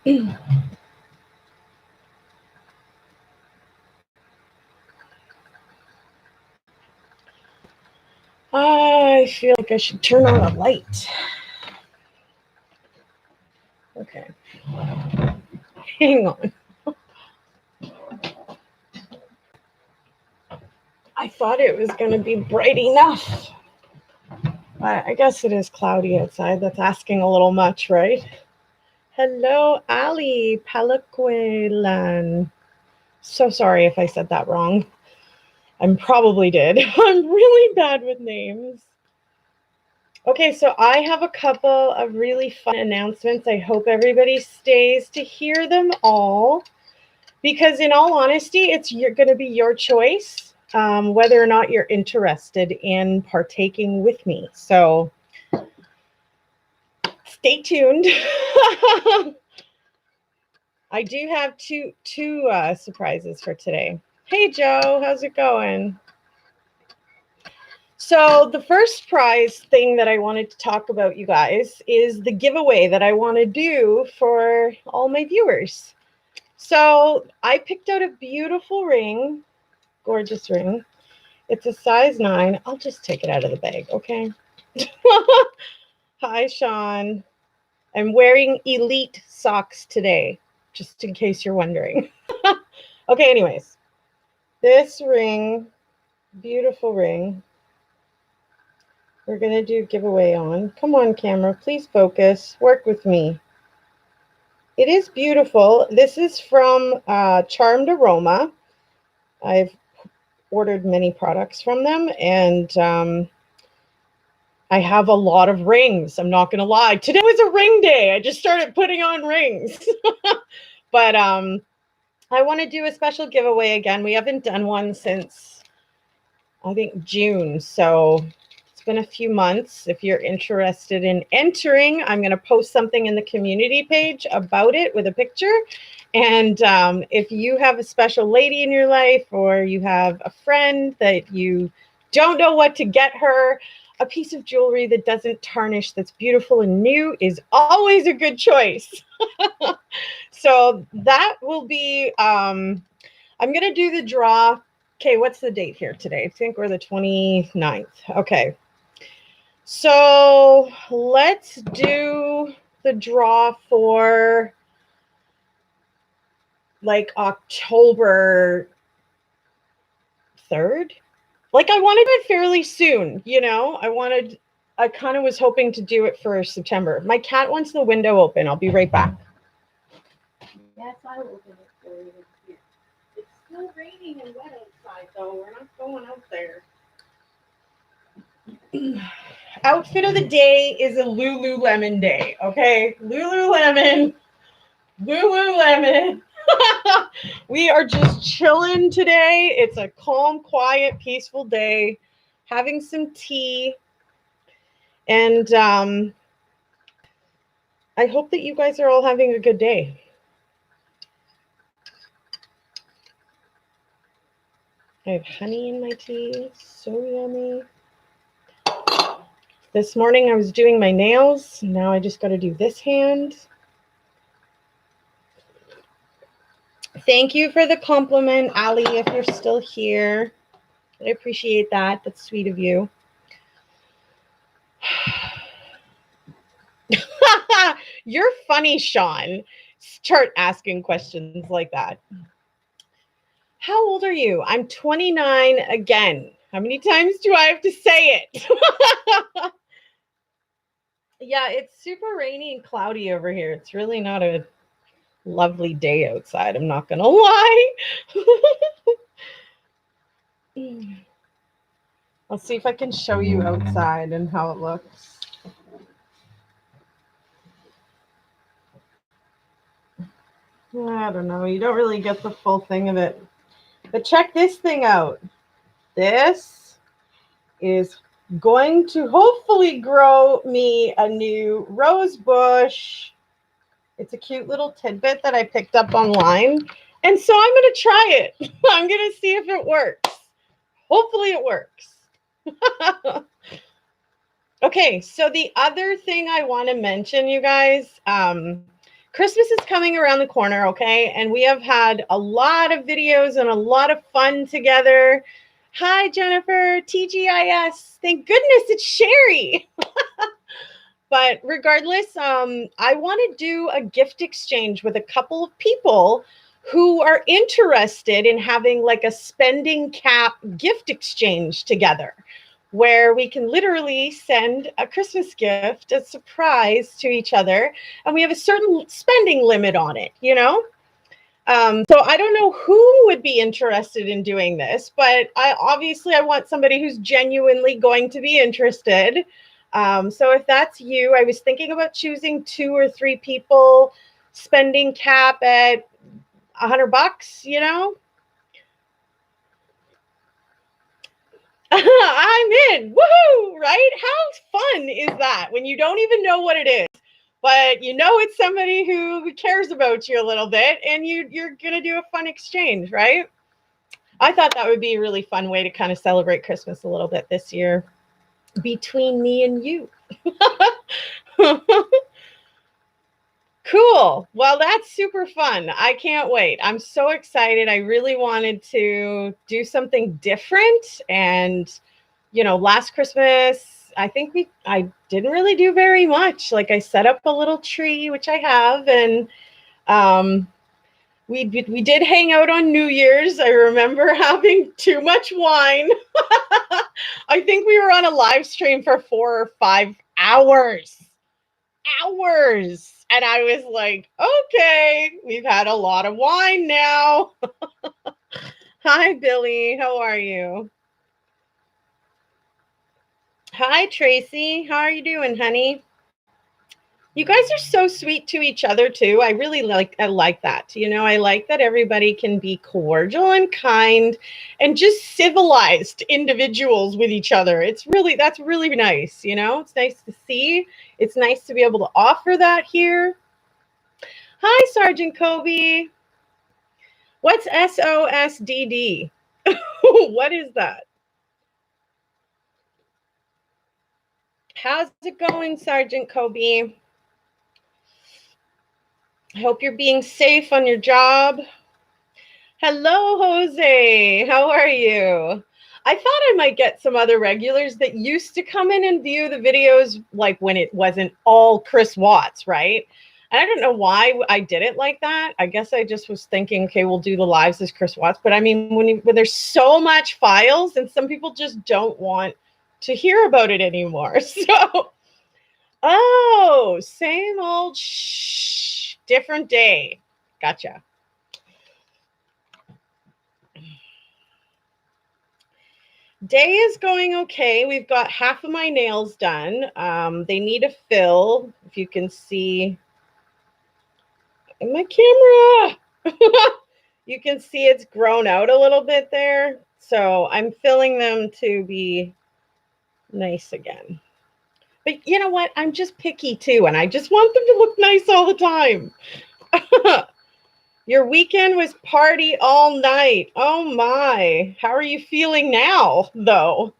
I feel like I should turn on a light. Okay. Hang on. I thought it was going to be bright enough. But I guess it is cloudy outside. That's asking a little much, right? Hello, Ali Palaquelan. So sorry if I said that wrong. I probably did. I'm really bad with names. Okay, so I have a couple of really fun announcements. I hope everybody stays to hear them all, because in all honesty, it's going to be your choice whether or not you're interested in partaking with me. So stay tuned. I do have two surprises for today. Hey, Joe, how's it going? So the first prize thing that I wanted to talk about, you guys, is the giveaway that I want to do for all my viewers. So I picked out a beautiful ring, gorgeous ring. It's a size 9. I'll just take it out of the bag, okay? Hi, Sean. I'm wearing Elite socks today, just in case you're wondering. Okay, anyways. This ring, beautiful ring, we're going to do giveaway on. Come on, camera, please focus. Work with me. It is beautiful. This is from Charmed Aroma. I've ordered many products from them, and I have a lot of rings. I'm not going to lie. Today was a ring day. I just started putting on rings. But I want to do a special giveaway again. We haven't done one since, I think, June. So it's been a few months. If you're interested in entering, I'm going to post something in the community page about it with a picture. And if you have a special lady in your life, or you have a friend that you don't know what to get her, a piece of jewelry that doesn't tarnish, that's beautiful and new, is always a good choice. So that will be, I'm going to do the draw. Okay, what's the date here today? I think we're the 29th. Okay. So let's do the draw for like October 3rd. Like, I wanted it fairly soon, you know? I kind of was hoping to do it for September. My cat wants the window open. I'll be right back. Yes, I'll open it for you here. It's still raining and wet outside, though. We're not going out there. Outfit of the day is a Lululemon day, okay? Lululemon. We are just chilling today. It's a calm, quiet, peaceful day. Having some tea. And I hope that you guys are all having a good day. I have honey in my tea. So yummy. This morning I was doing my nails. Now I just got to do this hand. Thank you for the compliment, Ali, if you're still here. I appreciate that. That's sweet of you. You're funny, Sean. Start asking questions like that. How old are you? I'm 29 again. How many times do I have to say it? Yeah, it's super rainy and cloudy over here. It's really not a lovely day outside. I'm not going to lie. I'll see if I can show you outside and how it looks. I don't know. You don't really get the full thing of it. But check this thing out. This is going to hopefully grow me a new rose bush. It's a cute little tidbit that I picked up online. And so I'm going to try it. I'm going to see if it works. Hopefully it works. Okay, so the other thing I want to mention, you guys, Christmas is coming around the corner, okay? And we have had a lot of videos and a lot of fun together. Hi, Jennifer, TGIS. Thank goodness it's Sherry. But regardless, I want to do a gift exchange with a couple of people who are interested in having like a spending cap gift exchange together, where we can literally send a Christmas gift, a surprise to each other, and we have a certain spending limit on it, you know? So I don't know who would be interested in doing this, but I want somebody who's genuinely going to be interested. So if that's you, I was thinking about choosing 2 or 3 people, spending cap at $100, you know? I'm in. Woohoo! Right? How fun is that when you don't even know what it is, but you know it's somebody who cares about you a little bit, and you're gonna do a fun exchange, right? I thought that would be a really fun way to kind of celebrate Christmas a little bit this year between me and you. Cool. Well, that's super fun. I can't wait. I'm so excited. I really wanted to do something different. And, you know, last Christmas, I didn't really do very much. Like, I set up a little tree, which I have, and we did hang out on New Year's. I remember having too much wine. I think we were on a live stream for 4 or 5 hours. And I was like, okay, we've had a lot of wine now. Hi, Billy. How are you? Hi, Tracy. How are you doing, honey? You guys are so sweet to each other too. I like that. You know, I like that everybody can be cordial and kind and just civilized individuals with each other. That's really nice, you know? It's nice to see. It's nice to be able to offer that here. Hi, Sergeant Kobe. What's SOSDD? What is that? How's it going, Sergeant Kobe? I hope you're being safe on your job. Hello, Jose. How are you? I thought I might get some other regulars that used to come in and view the videos like when it wasn't all Chris Watts, right? And I don't know why I did it like that. I guess I just was thinking, okay, we'll do the lives as Chris Watts. But I mean, when there's so much files and some people just don't want to hear about it anymore. So, oh, same old different day. Gotcha. Day is going okay. We've got half of my nails done. They need a fill. If you can see in my camera, you can see it's grown out a little bit there. So I'm filling them to be nice again. But you know what? I'm just picky too, and I just want them to look nice all the time. Your weekend was party all night. Oh my. How are you feeling now, though?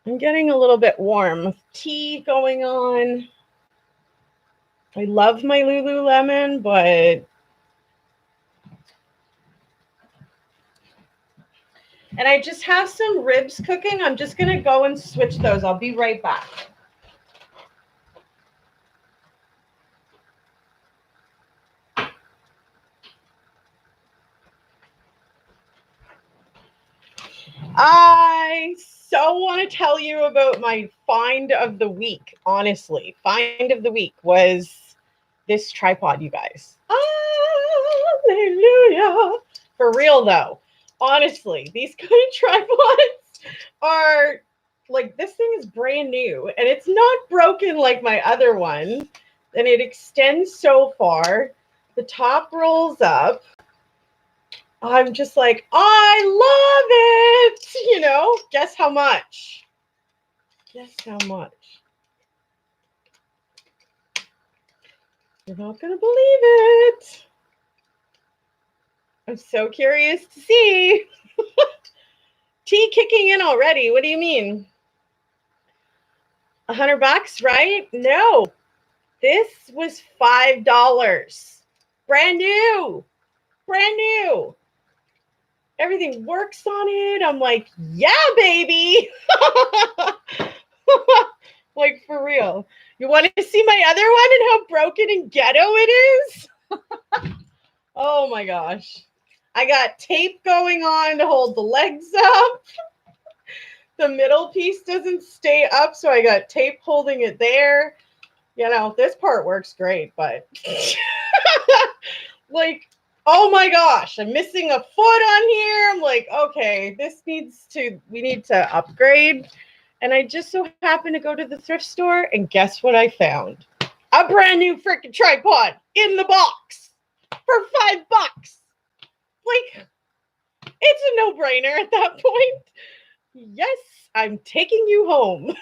I'm getting a little bit warm. Tea going on. I love my Lululemon, but... And I just have some ribs cooking. I'm just going to go and switch those. I'll be right back. I so want to tell you about my find of the week, honestly. Find of the week was this tripod, you guys. Hallelujah. For real, though. Honestly, these kind of tripods are like, this thing is brand new and it's not broken like my other one. And it extends so far. The top rolls up. I'm just like, I love it. You know, guess how much? Guess how much? You're not going to believe it. I'm so curious to see. Tea kicking in already. What do you mean? $100, right? No, This was $5. Brand new. Brand new. Everything works on it. I'm like, yeah, baby. Like, for real. You want to see my other one and how broken and ghetto it is? Oh my gosh. I got tape going on to hold the legs up. The middle piece doesn't stay up, so I got tape holding it there. You know, this part works great, but like, oh my gosh, I'm missing a foot on here. I'm like, okay, we need to upgrade. And I just so happened to go to the thrift store, and guess what I found? A brand new freaking tripod in the box for $5. Like, it's a no-brainer at that point. Yes, I'm taking you home.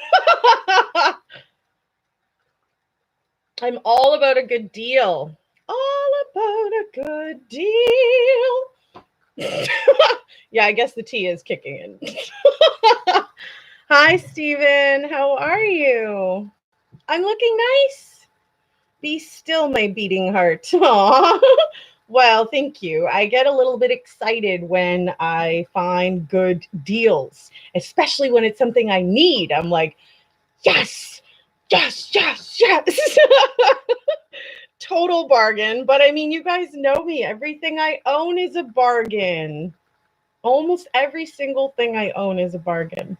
I'm all about a good deal. All about a good deal. Yeah, I guess the tea is kicking in. Hi, Steven. How are you? I'm looking nice. Be still, my beating heart. Aww. Well, thank you. I get a little bit excited when I find good deals, especially when it's something I need. I'm like, yes, yes, yes, yes. Total bargain. But I mean, you guys know me. Everything I own is a bargain. Almost every single thing I own is a bargain.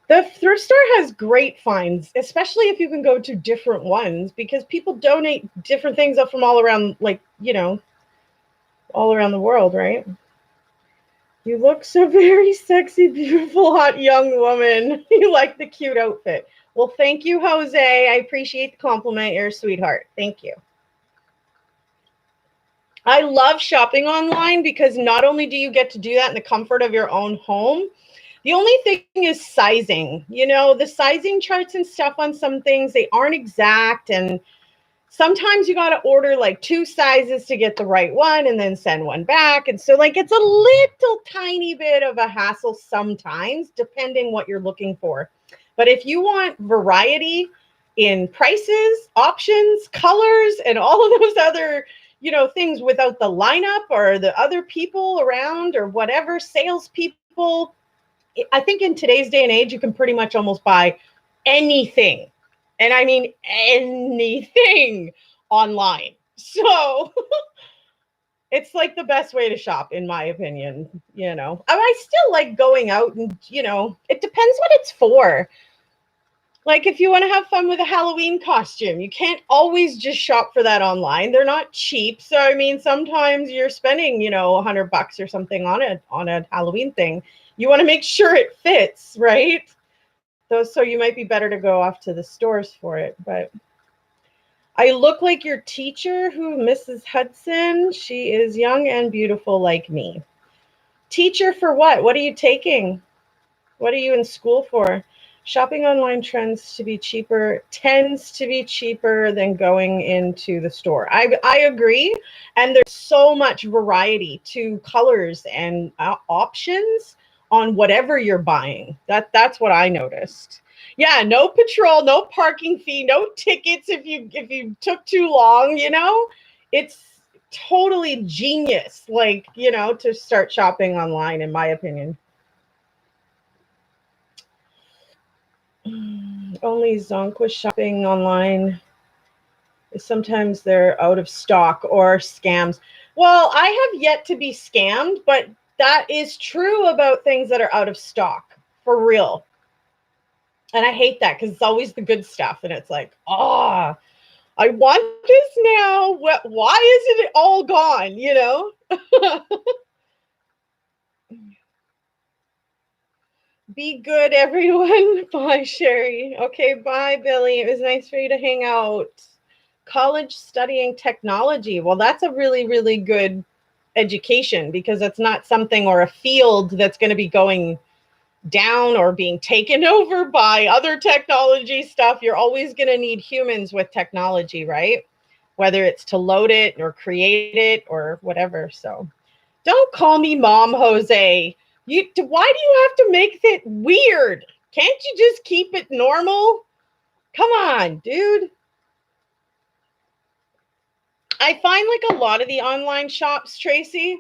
The thrift store has great finds, especially if you can go to different ones, because people donate different things up from all around, like, you know, all around the world, right? You look so very sexy, beautiful, hot young woman. You like the cute outfit. Well, thank you, Jose. I appreciate the compliment. You're a sweetheart. Thank you. I love shopping online because not only do you get to do that in the comfort of your own home, the only thing is sizing. You know, the sizing charts and stuff on some things, they aren't exact. And sometimes you got to order like 2 sizes to get the right one and then send one back. And so, like, it's a little tiny bit of a hassle sometimes, depending what you're looking for. But if you want variety in prices, options, colors, and all of those other, you know, things without the lineup or the other people around or whatever, salespeople, I think in today's day and age, you can pretty much almost buy anything. And I mean anything online. So it's like the best way to shop, in my opinion. You know, I still like going out and, you know, it depends what it's for. Like, if you want to have fun with a Halloween costume, you can't always just shop for that online. They're not cheap. So, I mean, sometimes you're spending, you know, $100 or something on a Halloween thing. You want to make sure it fits, right? So you might be better to go off to the stores for it. But I look like your teacher, Mrs. Hudson. She is young and beautiful like me. Teacher for what? What are you taking? What are you in school for? Shopping online tends to be cheaper than going into the store. I agree. And there's so much variety to colors and options on whatever you're buying. That's what I noticed. Yeah, no patrol, no parking fee, no tickets if you took too long, you know? It's totally genius, like, you know, to start shopping online, in my opinion. Only Zonk was shopping online. Sometimes they're out of stock or scams. Well, I have yet to be scammed, but that is true about things that are out of stock, for real. And I hate that because it's always the good stuff. And it's like, I want this now. Why isn't it all gone, you know? Be good, everyone. Bye, Sherry. Okay, bye, Billy. It was nice for you to hang out. College studying technology. Well, that's a really, really good education because it's not something or a field that's going to be going down or being taken over by other technology stuff. You're always going to need humans with technology, right? Whether it's to load it or create it or whatever. So don't call me Mom, Jose. Why do you have to make it weird? Can't you just keep it normal? Come on, dude. I find like a lot of the online shops, Tracy,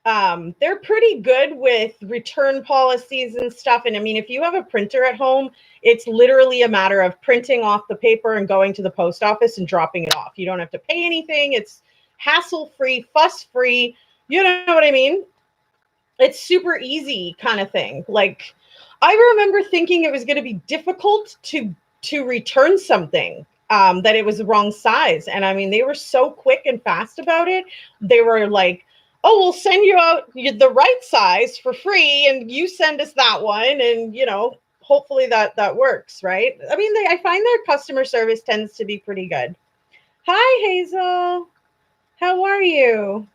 they're pretty good with return policies and stuff. And I mean, if you have a printer at home, it's literally a matter of printing off the paper and going to the post office and dropping it off. You don't have to pay anything. It's hassle-free, fuss-free. You know what I mean? It's super easy kind of thing. Like, I remember thinking it was going to be difficult to return something, that it was the wrong size. And I mean, they were so quick and fast about it. They were like, oh, we'll send you out the right size for free, and you send us that one, and hopefully that works, right? I mean, I find their customer service tends to be pretty good. Hi, Hazel. How are you?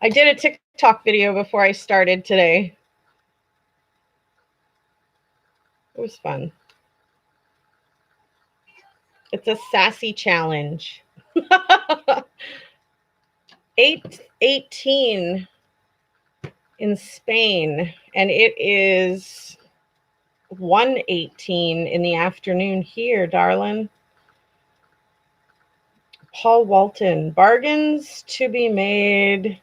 I did a TikTok video before I started today. It was fun. It's a sassy challenge. 8:18 in Spain, and it is 1:18 in the afternoon here, darling. Paul Walton, bargains to be made.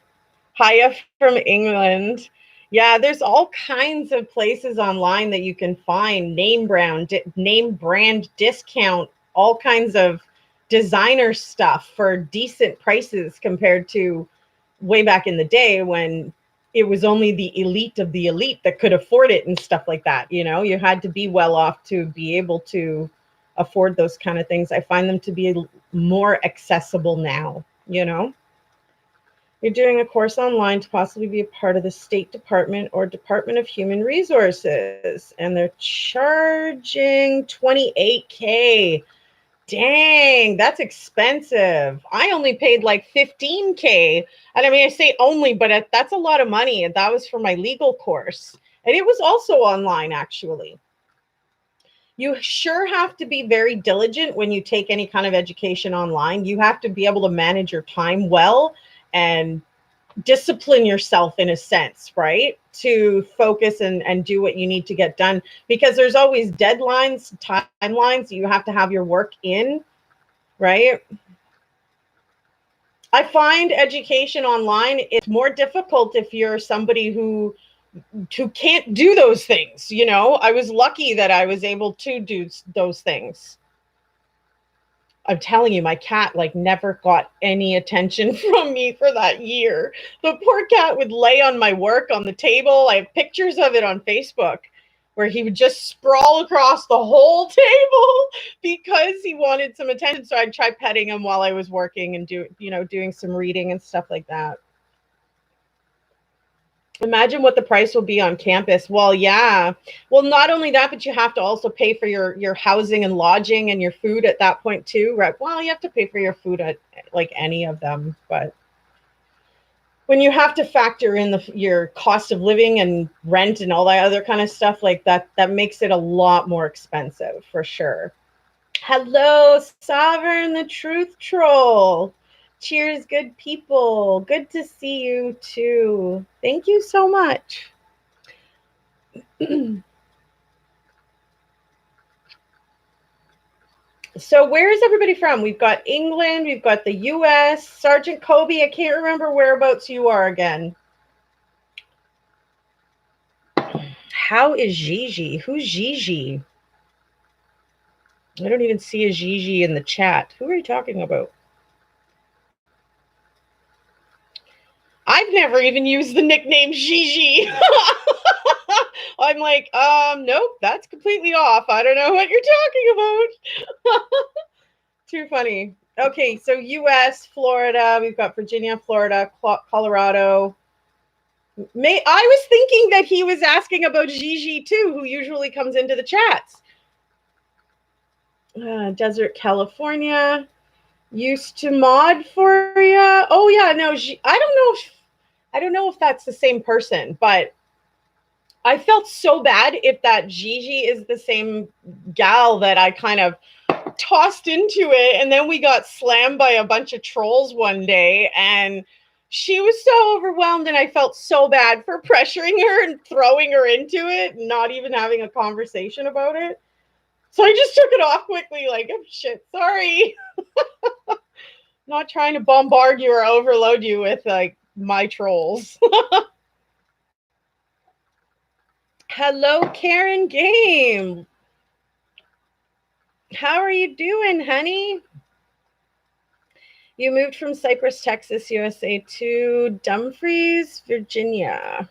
Hiya from England. Yeah, there's all kinds of places online that you can find name brand discount, all kinds of designer stuff for decent prices compared to way back in the day when it was only the elite of the elite that could afford it and stuff like that. You had to be well off to be able to afford those kind of things. I find them to be more accessible now. You're doing a course online to possibly be a part of the State Department or Department of Human Resources, and they're charging $28K. Dang, that's expensive. I only paid like $15K. And I mean, I say only, but that's a lot of money. And that was for my legal course. And it was also online, actually. You sure have to be very diligent when you take any kind of education online. You have to be able to manage your time well and discipline yourself in a sense, right? To focus and do what you need to get done, because there's always deadlines, timelines. You have to have your work in, right? I find education online is more difficult if you're somebody who can't do those things. I was lucky that I was able to do those things. I'm telling you, my cat never got any attention from me for that year. The poor cat would lay on my work on the table. I have pictures of it on Facebook where he would just sprawl across the whole table because he wanted some attention. So I'd try petting him while I was working and doing some reading and stuff like that. Imagine what the price will be on campus. Well, yeah. Well, not only that, but you have to also pay for your housing and lodging and your food at that point too, right? Well, you have to pay for your food at any of them, but when you have to factor in your cost of living and rent and all that other kind of stuff like that, that makes it a lot more expensive for sure. Hello, Sovereign the Truth Troll. Cheers, good people. Good to see you too. Thank you so much. So where is everybody from? We've got England. We've got the US. Sergeant Kobe, I can't remember whereabouts you are again. How is Gigi? Who's Gigi? I don't even see a Gigi in the chat. Who are you talking about? I've never even used the nickname Gigi. I'm like, nope, that's completely off. I don't know what you're talking about. Too funny. Okay, so US, Florida, we've got Virginia, Florida, Colorado. I was thinking that he was asking about Gigi too, who usually comes into the chats. Desert, California. Used to mod for you. Oh yeah, no, I don't know if that's the same person, but I felt so bad if that Gigi is the same gal that I kind of tossed into it, and then we got slammed by a bunch of trolls one day, and she was so overwhelmed, and I felt so bad for pressuring her and throwing her into it, not even having a conversation about it. So I just took it off quickly, like, oh shit, sorry. Not trying to bombard you or overload you with like my trolls. Hello, Karen Game. How are you doing, honey? You moved from Cypress, Texas, USA to Dumfries, Virginia.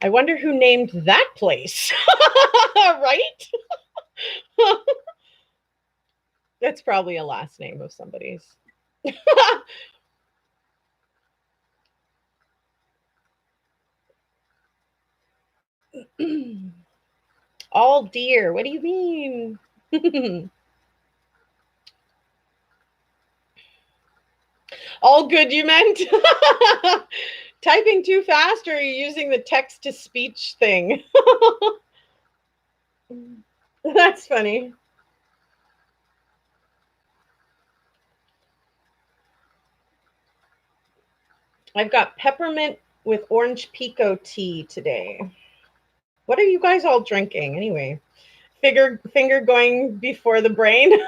I wonder who named that place. Right? That's probably a last name of somebody's. All deer. What do you mean? All good, you meant? Typing too fast, or are you using the text to speech thing? That's funny. I've got peppermint with orange pico tea today. What are you guys all drinking anyway? Finger going before the brain.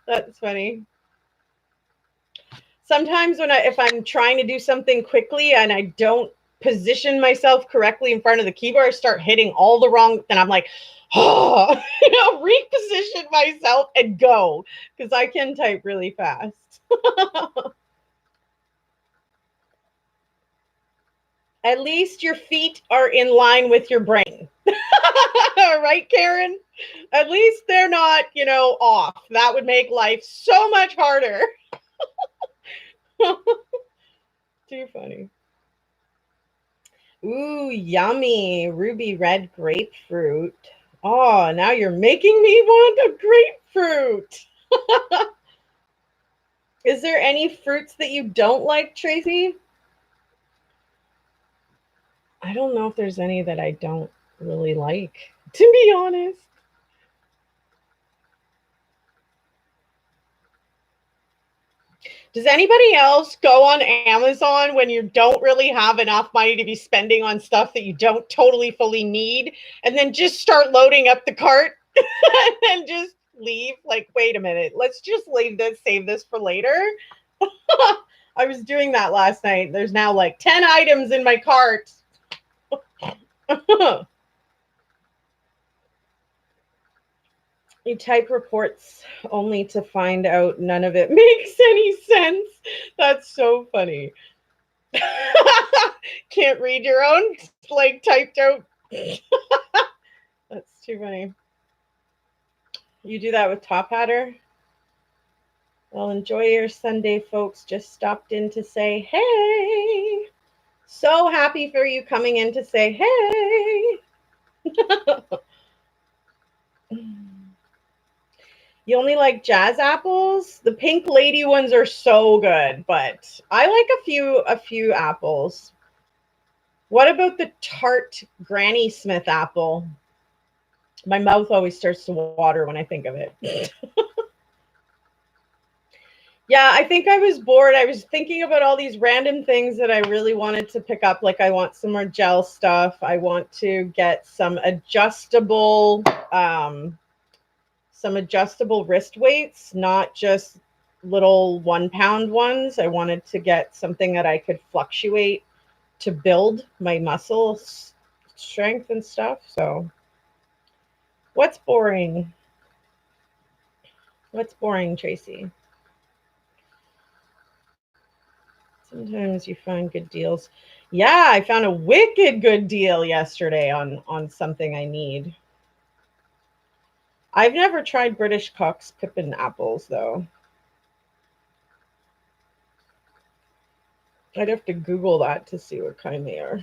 That's funny. Sometimes if I'm trying to do something quickly and I don't position myself correctly in front of the keyboard, I start hitting all the wrong, and I'm like, oh, reposition myself and go, because I can type really fast. At least your feet are in line with your brain. Right, Karen? At least they're not, off. That would make life so much harder. Too funny. Ooh, yummy. Ruby red grapefruit. Oh, now you're making me want a grapefruit. Is there any fruits that you don't like, Tracy? I don't know if there's any that I don't really like, to be honest. Does anybody else go on Amazon when you don't really have enough money to be spending on stuff that you don't totally fully need, and then just start loading up the cart and then just leave? Like, wait a minute, let's just leave this, save this for later. I was doing that last night. There's now like 10 items in my cart. You type reports only to find out none of it makes any sense. That's so funny. Can't read your own, like, typed out. That's too funny. You do that with Top Hatter? Well, enjoy your Sunday, folks. Just stopped in to say hey. So happy for you coming in to say hey. You only like jazz apples? The pink lady ones are so good, but I like a few apples. What about the tart Granny Smith apple? My mouth always starts to water when I think of it. Yeah, I think I was bored. I was thinking about all these random things that I really wanted to pick up. Like, I want some more gel stuff. I want to get some adjustable wrist weights, not just little 1 pound ones. I wanted to get something that I could fluctuate to build my muscle strength and stuff. So what's boring? What's boring, Tracy? Sometimes you find good deals. Yeah, I found a wicked good deal yesterday on something I need. I've never tried British Cox Pippin apples, though. I'd have to Google that to see what kind they are.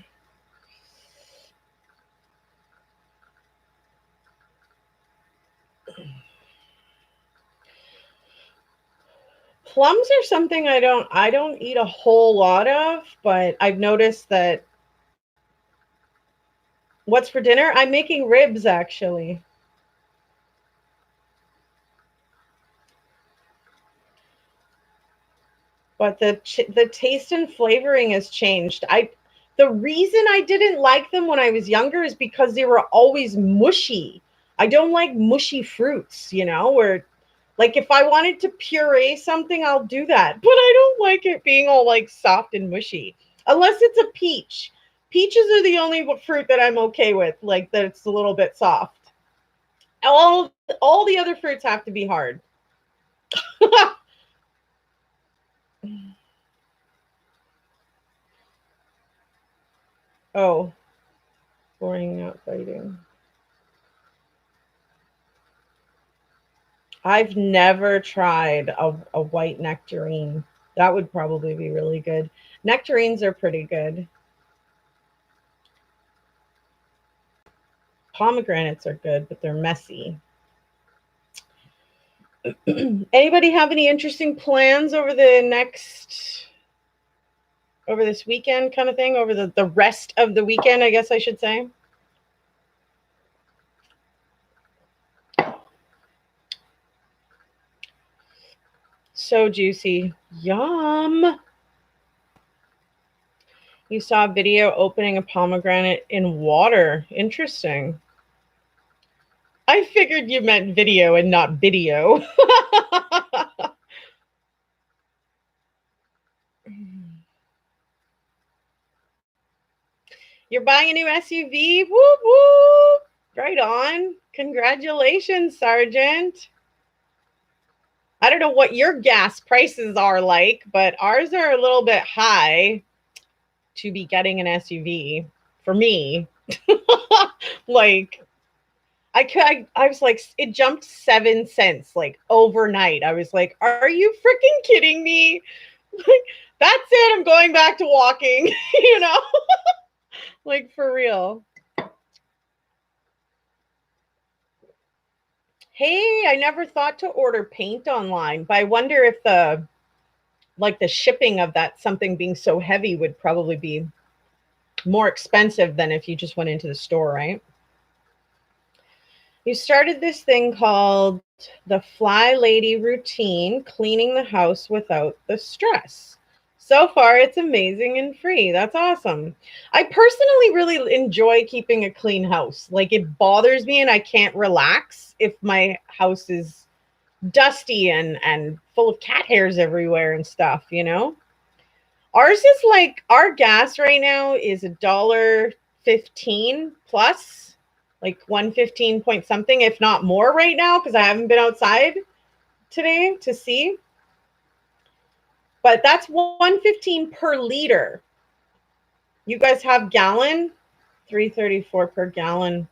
Plums are something I don't eat a whole lot of, but I've noticed that. What's for dinner? I'm making ribs, actually. But the taste and flavoring has changed. The reason I didn't like them when I was younger is because they were always mushy. I don't like mushy fruits, you know, where like if I wanted to puree something, I'll do that. But I don't like it being all like soft and mushy. Unless it's a peach. Peaches are the only fruit that I'm okay with, like that it's a little bit soft. All the other fruits have to be hard. Oh, boring, not fighting. I've never tried a white nectarine. That would probably be really good. Nectarines are pretty good. Pomegranates are good, but they're messy. Anybody have any interesting plans over this weekend kind of thing? Over the rest of the weekend, I guess I should say. So juicy. Yum. You saw a video opening a pomegranate in water. Interesting. I figured you meant video and not video. You're buying a new SUV? Whoop whoop. Right on. Congratulations, Sergeant. I don't know what your gas prices are like, but ours are a little bit high to be getting an SUV for me. Like I was like, it jumped 7 cents like overnight. I was like, are you freaking kidding me? Like, that's it. I'm going back to walking, you know, like for real. Hey, I never thought to order paint online, but I wonder if the shipping of that something being so heavy would probably be more expensive than if you just went into the store, right? You started this thing called the Fly Lady Routine, cleaning the house without the stress. So far, it's amazing and free. That's awesome. I personally really enjoy keeping a clean house. Like it bothers me and I can't relax if my house is dusty and full of cat hairs everywhere and stuff, you know? Ours is like our gas right now is $1.15 plus, like 115 point something, if not more right now, because I haven't been outside today to see. But that's 115 per liter. You guys have gallon? 334 per gallon.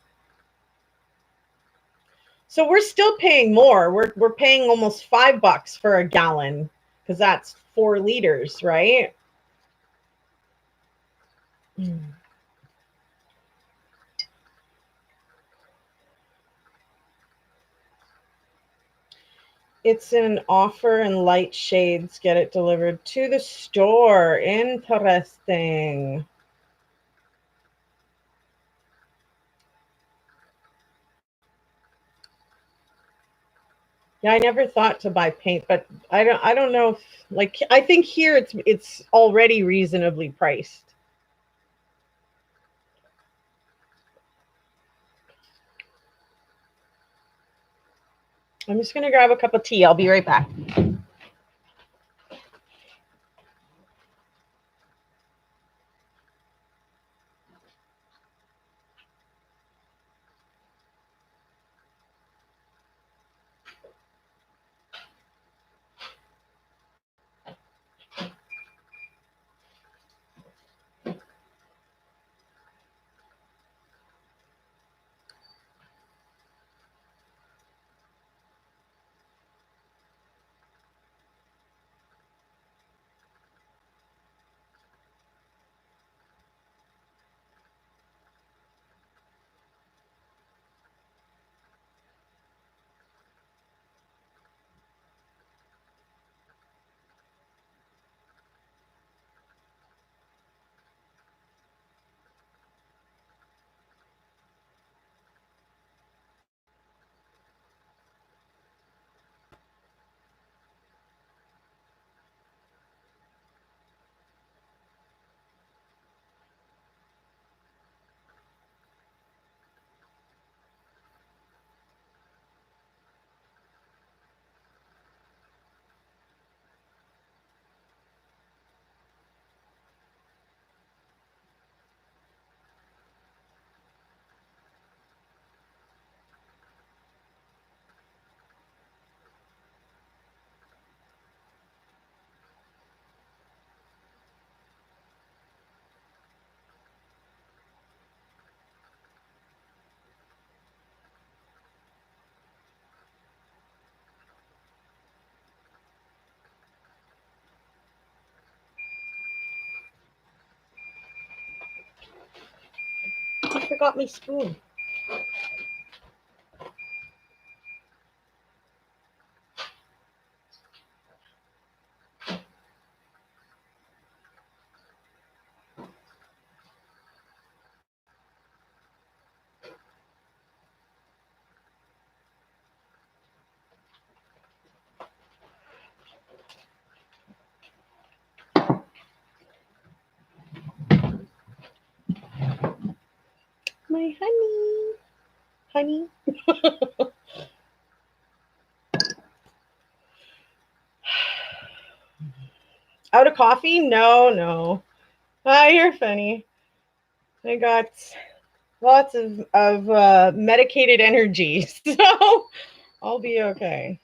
So we're still paying more. We're paying almost $5 for a gallon because that's 4 liters, right? Mm. It's an offer and light shades get it delivered to the store. Interesting. Yeah, I never thought to buy paint, but I don't know if like I think here it's already reasonably priced. I'm just gonna grab a cup of tea. I'll be right back. forgot my spoon. My honey. Out of coffee? No. Ah, you're funny. I got lots of medicated energy, so I'll be okay.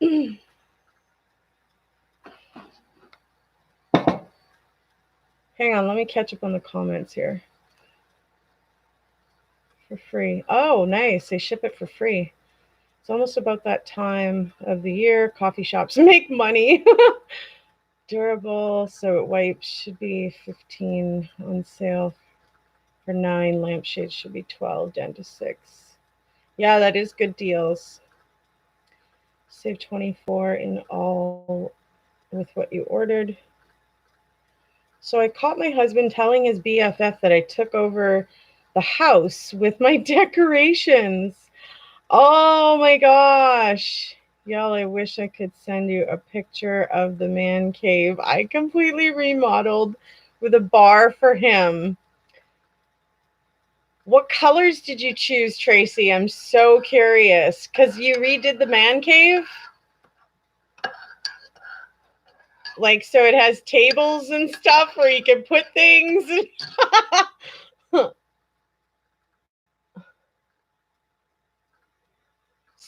Hang on, let me catch up on the comments here. For free. Oh, nice. They ship it for free. It's almost about that time of the year. Coffee shops make money. Durable, so it wipes should be 15 on sale for 9. Lampshades should be 12 down to 6. Yeah, that is good deals. Save 24 in all with what you ordered. So I caught my husband telling his BFF that I took over the house with my decorations. Oh my gosh. Y'all, I wish I could send you a picture of the man cave I completely remodeled with a bar for him. What colors did you choose, Tracy? I'm so curious because you redid the man cave. Like, so it has tables and stuff where you can put things.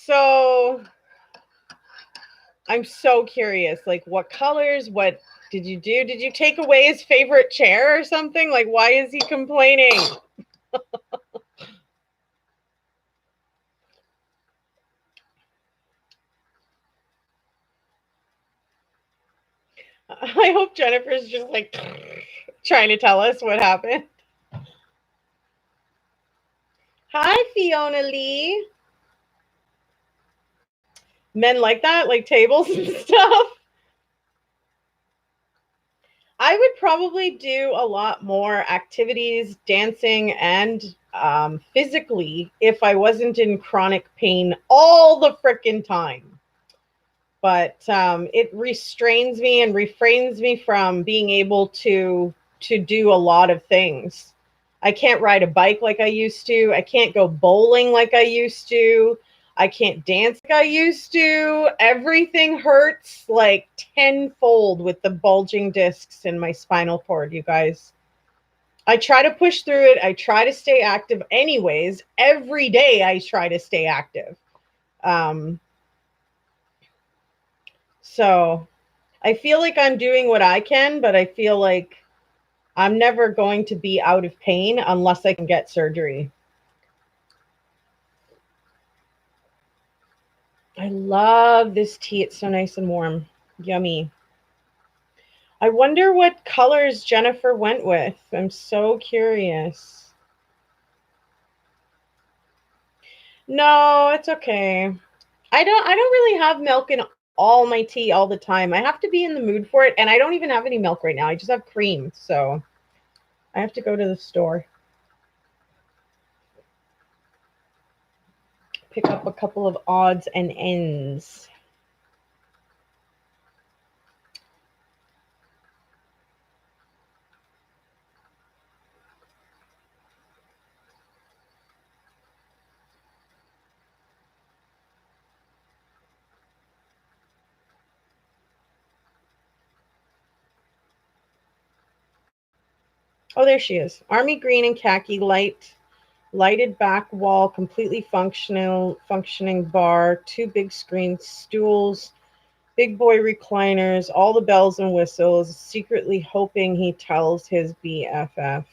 So I'm so curious, like what colors, what did you do? Did you take away his favorite chair or something? Like, why is he complaining? I hope Jennifer's just like trying to tell us what happened. Hi, Fiona Lee. Men like that, like tables and stuff. I would probably do a lot more activities, dancing, and physically if I wasn't in chronic pain all the frickin' time. But it restrains me and refrains me from being able to do a lot of things. I can't ride a bike like I used to. I can't go bowling like I used to. I can't dance like I used to. Everything hurts like tenfold with the bulging discs in my spinal cord, you guys. I try to push through it. I try to stay active anyways. Every day I try to stay active. So I feel like I'm doing what I can, but I feel like I'm never going to be out of pain unless I can get surgery. I love this tea. It's so nice and warm. Yummy. I wonder what colors Jennifer went with. I'm so curious. No, it's okay. I don't really have milk in all my tea all the time. I have to be in the mood for it, and I don't even have any milk right now. I just have cream, so I have to go to the store. Pick up a couple of odds and ends. Oh, there she is. Army green and khaki lighted back wall, completely functioning bar, 2 big screen stools, big boy recliners, all the bells and whistles, secretly hoping he tells his BFF.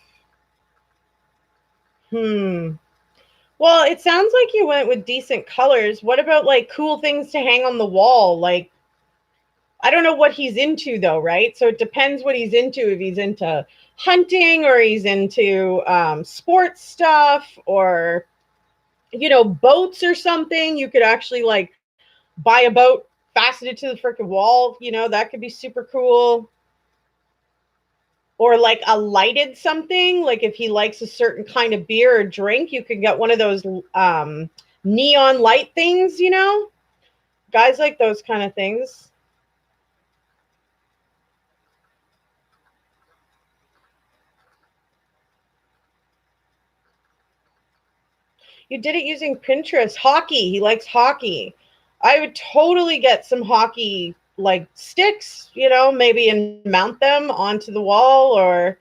Well, it sounds like you went with decent colors. What about like cool things to hang on the wall? Like I don't know what he's into though, right? So it depends what he's into. If he's into hunting or he's into sports stuff or, boats or something. You could actually like buy a boat, fasten it to the freaking wall. That could be super cool. Or like a lighted something, like if he likes a certain kind of beer or drink, you could get one of those neon light things. Guys like those kind of things. You did it using Pinterest. Hockey. He likes hockey. I would totally get some hockey like sticks, maybe and mount them onto the wall or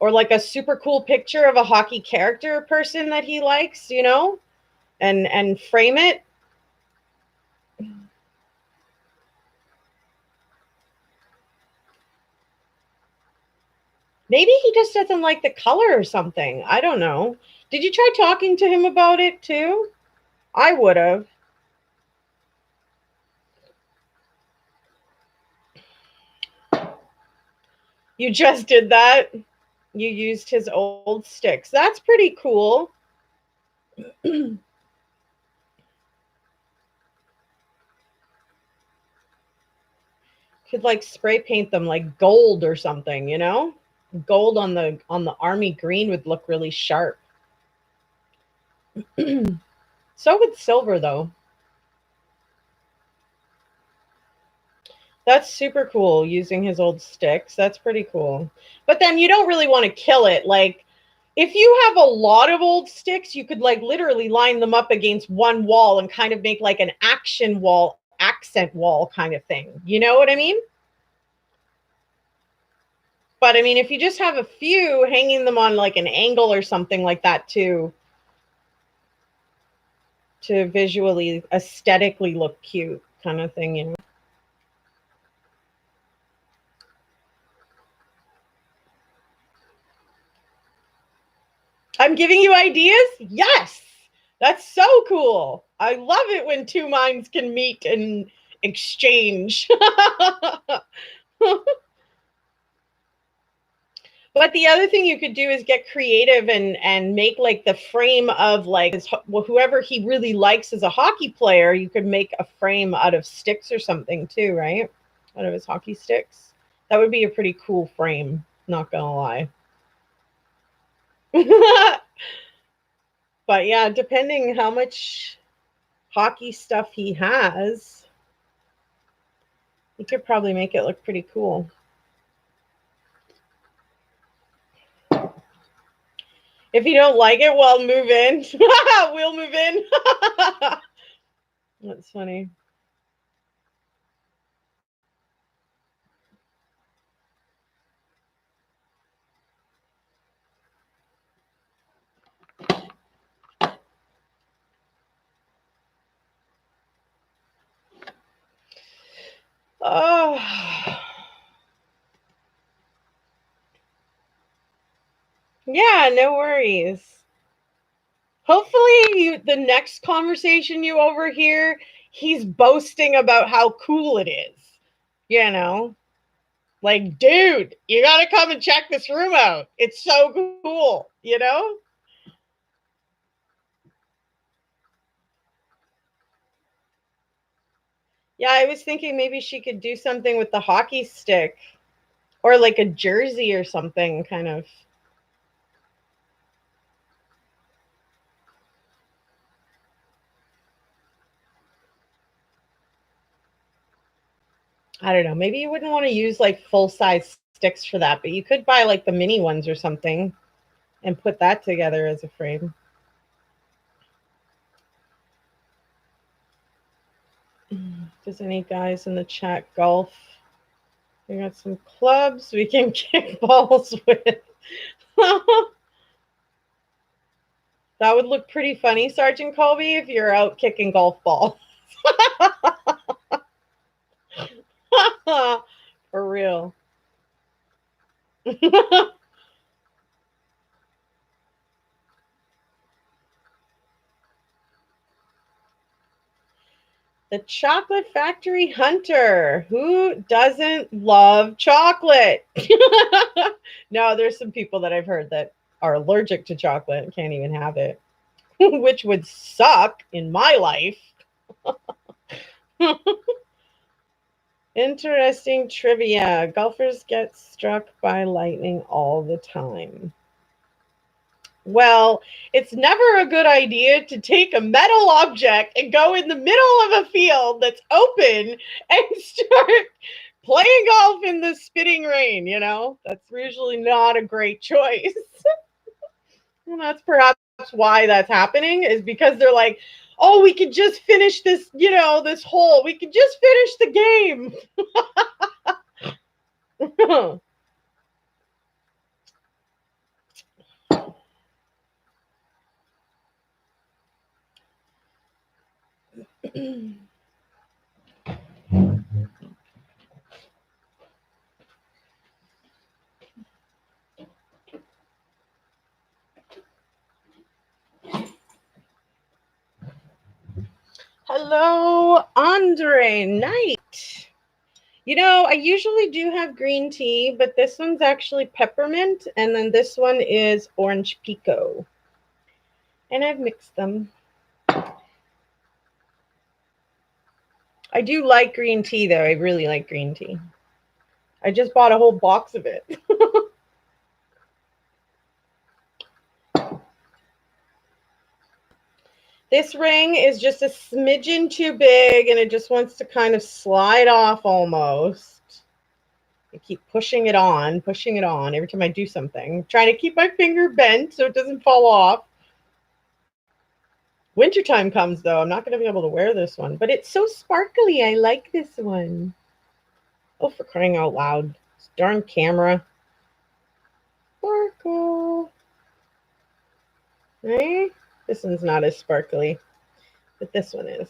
like a super cool picture of a hockey character person that he likes, and frame it. Maybe he just doesn't like the color or something. I don't know. Did you try talking to him about it too? I would have. You just did that. You used his old sticks. That's pretty cool. Could like spray paint them like gold or something. Gold on the army green would look really sharp. So would silver though. That's super cool using his old sticks. That's pretty cool. But then you don't really want to kill it. Like if you have a lot of old sticks, you could like literally line them up against one wall and kind of make like an action wall, accent wall kind of thing. You know what I mean? But I mean, if you just have a few, hanging them on like an angle or something like that to visually, aesthetically look cute kind of thing. I'm giving you ideas? Yes. That's so cool. I love it when two minds can meet and exchange. But the other thing you could do is get creative and make like the frame of like whoever he really likes as a hockey player. You could make a frame out of sticks or something too, right? Out of his hockey sticks. That would be a pretty cool frame. Not gonna lie. But yeah, depending how much hockey stuff he has, you could probably make it look pretty cool. If you don't like it, well, move in. We'll move in. That's funny. Oh. Yeah, no worries. Hopefully, the next conversation you overhear, he's boasting about how cool it is. You know, like, dude, you got to come and check this room out. It's so cool. Yeah, I was thinking maybe she could do something with the hockey stick or like a jersey or something kind of. I don't know. Maybe you wouldn't want to use like full size sticks for that, but you could buy like the mini ones or something and put that together as a frame. Does any guys in the chat golf? We got some clubs we can kick balls with. That would look pretty funny, Sergeant Colby, if you're out kicking golf balls. For real. The Chocolate Factory Hunter. Who doesn't love chocolate? No, there's some people that I've heard that are allergic to chocolate and can't even have it, which would suck in my life. Interesting trivia. Golfers get struck by lightning all the time. Well, it's never a good idea to take a metal object and go in the middle of a field that's open and start playing golf in the spitting rain, you know? That's usually not a great choice. And that's perhaps why that's happening, is because they're like, oh, we could just finish this, you know, this hole. We could just finish the game. Hello, Andre Knight. You know, I usually do have green tea, but this one's actually peppermint, and then this one is orange pico. And I've mixed them. I do like green tea, though. I really like green tea. I just bought a whole box of it. This ring is just a smidgen too big, and it just wants to kind of slide off almost. I keep pushing it on every time I do something. I'm trying to keep my finger bent so it doesn't fall off. Wintertime comes, though. I'm not going to be able to wear this one, but it's so sparkly. I like this one. Oh, for crying out loud. This darn camera. Sparkle. Right? This one's not as sparkly, but this one is.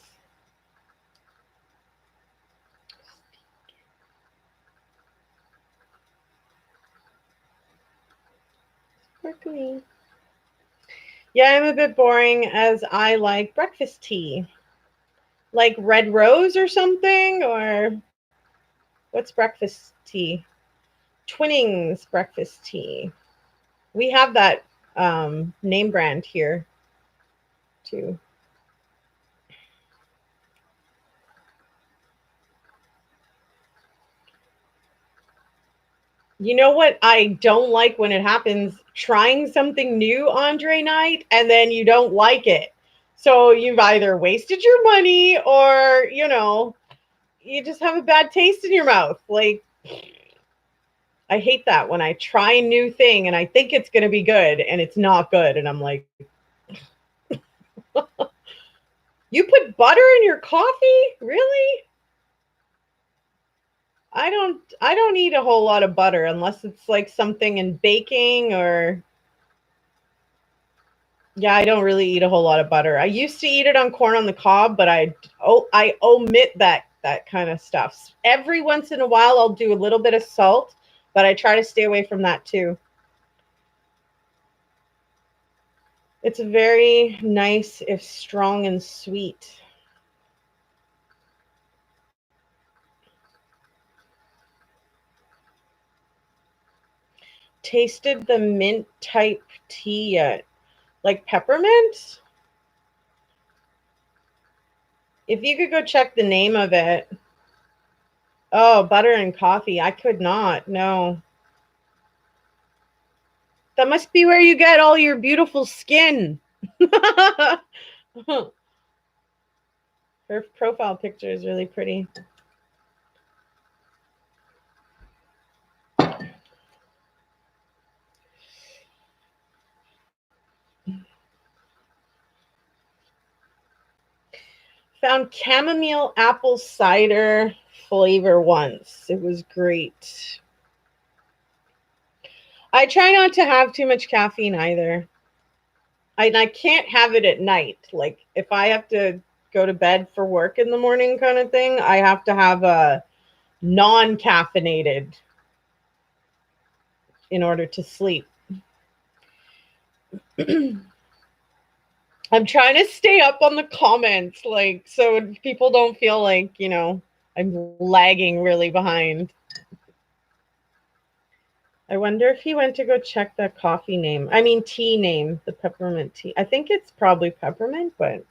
Sparkly. Yeah, I'm a bit boring, as I like breakfast tea. Like Red Rose or something? Or what's breakfast tea? Twinings breakfast tea. We have that name brand here too. You know what I don't like when it happens? Trying something new, Andre Knight, and then you don't like it. So you've either wasted your money or, you know, you just have a bad taste in your mouth. Like, I hate that when I try a new thing and I think it's going to be good and it's not good. And I'm like, you put butter in your coffee? Really? I don't eat a whole lot of butter unless it's like something in baking or yeah, I don't really eat a whole lot of butter. I used to eat it on corn on the cob, but I omit that kind of stuff. Every once in a while I'll do a little bit of salt, but I try to stay away from that too. It's very nice if strong and sweet. Tasted the mint type tea yet? Like peppermint? If you could go check the name of it. Oh, butter and coffee. I could not. No. That must be where you get all your beautiful skin. Her profile picture is really pretty. Found chamomile apple cider flavor once. It was great. I try not to have too much caffeine either. I can't have it at night. Like if I have to go to bed for work in the morning kind of thing, I have to have a non-caffeinated in order to sleep. I'm trying to stay up on the comments, like, so people don't feel like, I'm lagging really behind. I wonder if he went to go check that coffee name. I mean, tea name, the peppermint tea. I think it's probably peppermint, but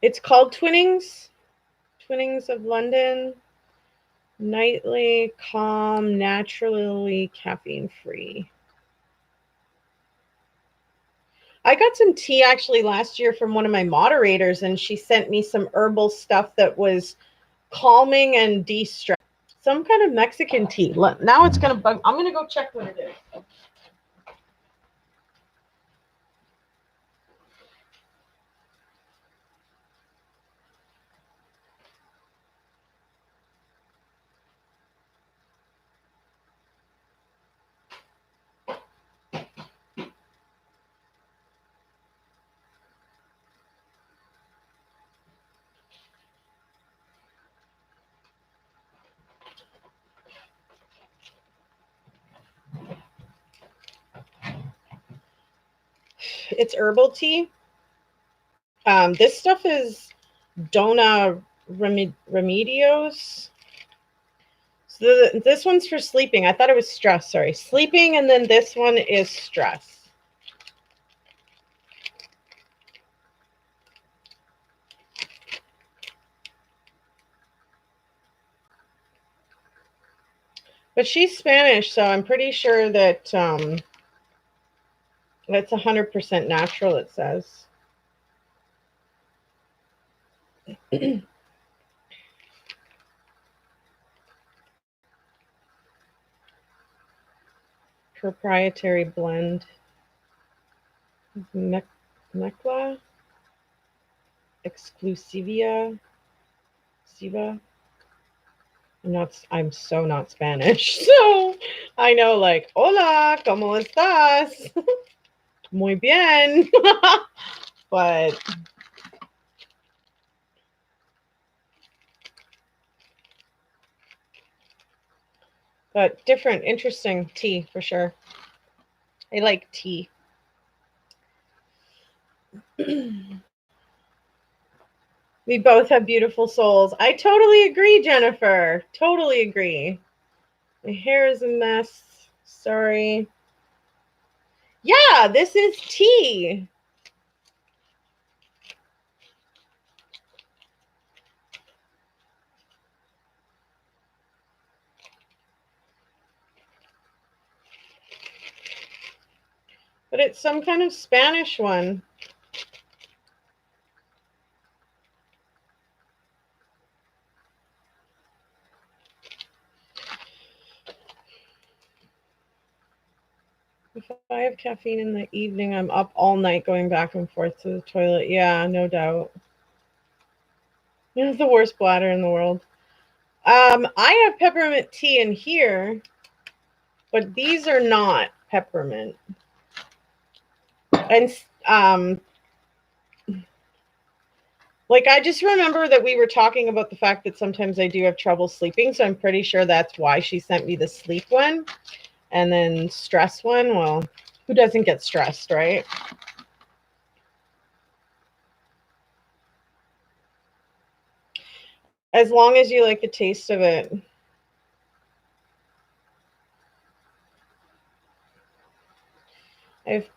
it's called Twinnings. Twinnings of London. Nightly, calm, naturally caffeine free. I got some tea actually last year from one of my moderators, and she sent me some herbal stuff that was calming and de-stress. Some kind of Mexican tea. Now it's gonna bug. I'm gonna go check what it is. It's herbal tea. This stuff is Dona Remedios. So this one's for sleeping. I thought it was stress. Sorry, sleeping, and then this one is stress. But she's Spanish, so I'm pretty sure that that's 100% natural, it says. Proprietary blend. Mecla Exclusivia Siva. I'm so not Spanish. So I know, like, hola, ¿cómo estás? Muy bien. But different, interesting tea for sure. I like tea. We both have beautiful souls. I totally agree, Jennifer. Totally agree. My hair is a mess. Sorry. Yeah, this is tea. But it's some kind of Spanish one. If I have caffeine in the evening, I'm up all night going back and forth to the toilet. Yeah, no doubt. You have the worst bladder in the world. I have peppermint tea in here, but these are not peppermint. And like, I just remember that we were talking about the fact that sometimes I do have trouble sleeping, so I'm pretty sure that's why she sent me the sleep one. And then stress one, well, who doesn't get stressed, right? As long as you like the taste of it. I have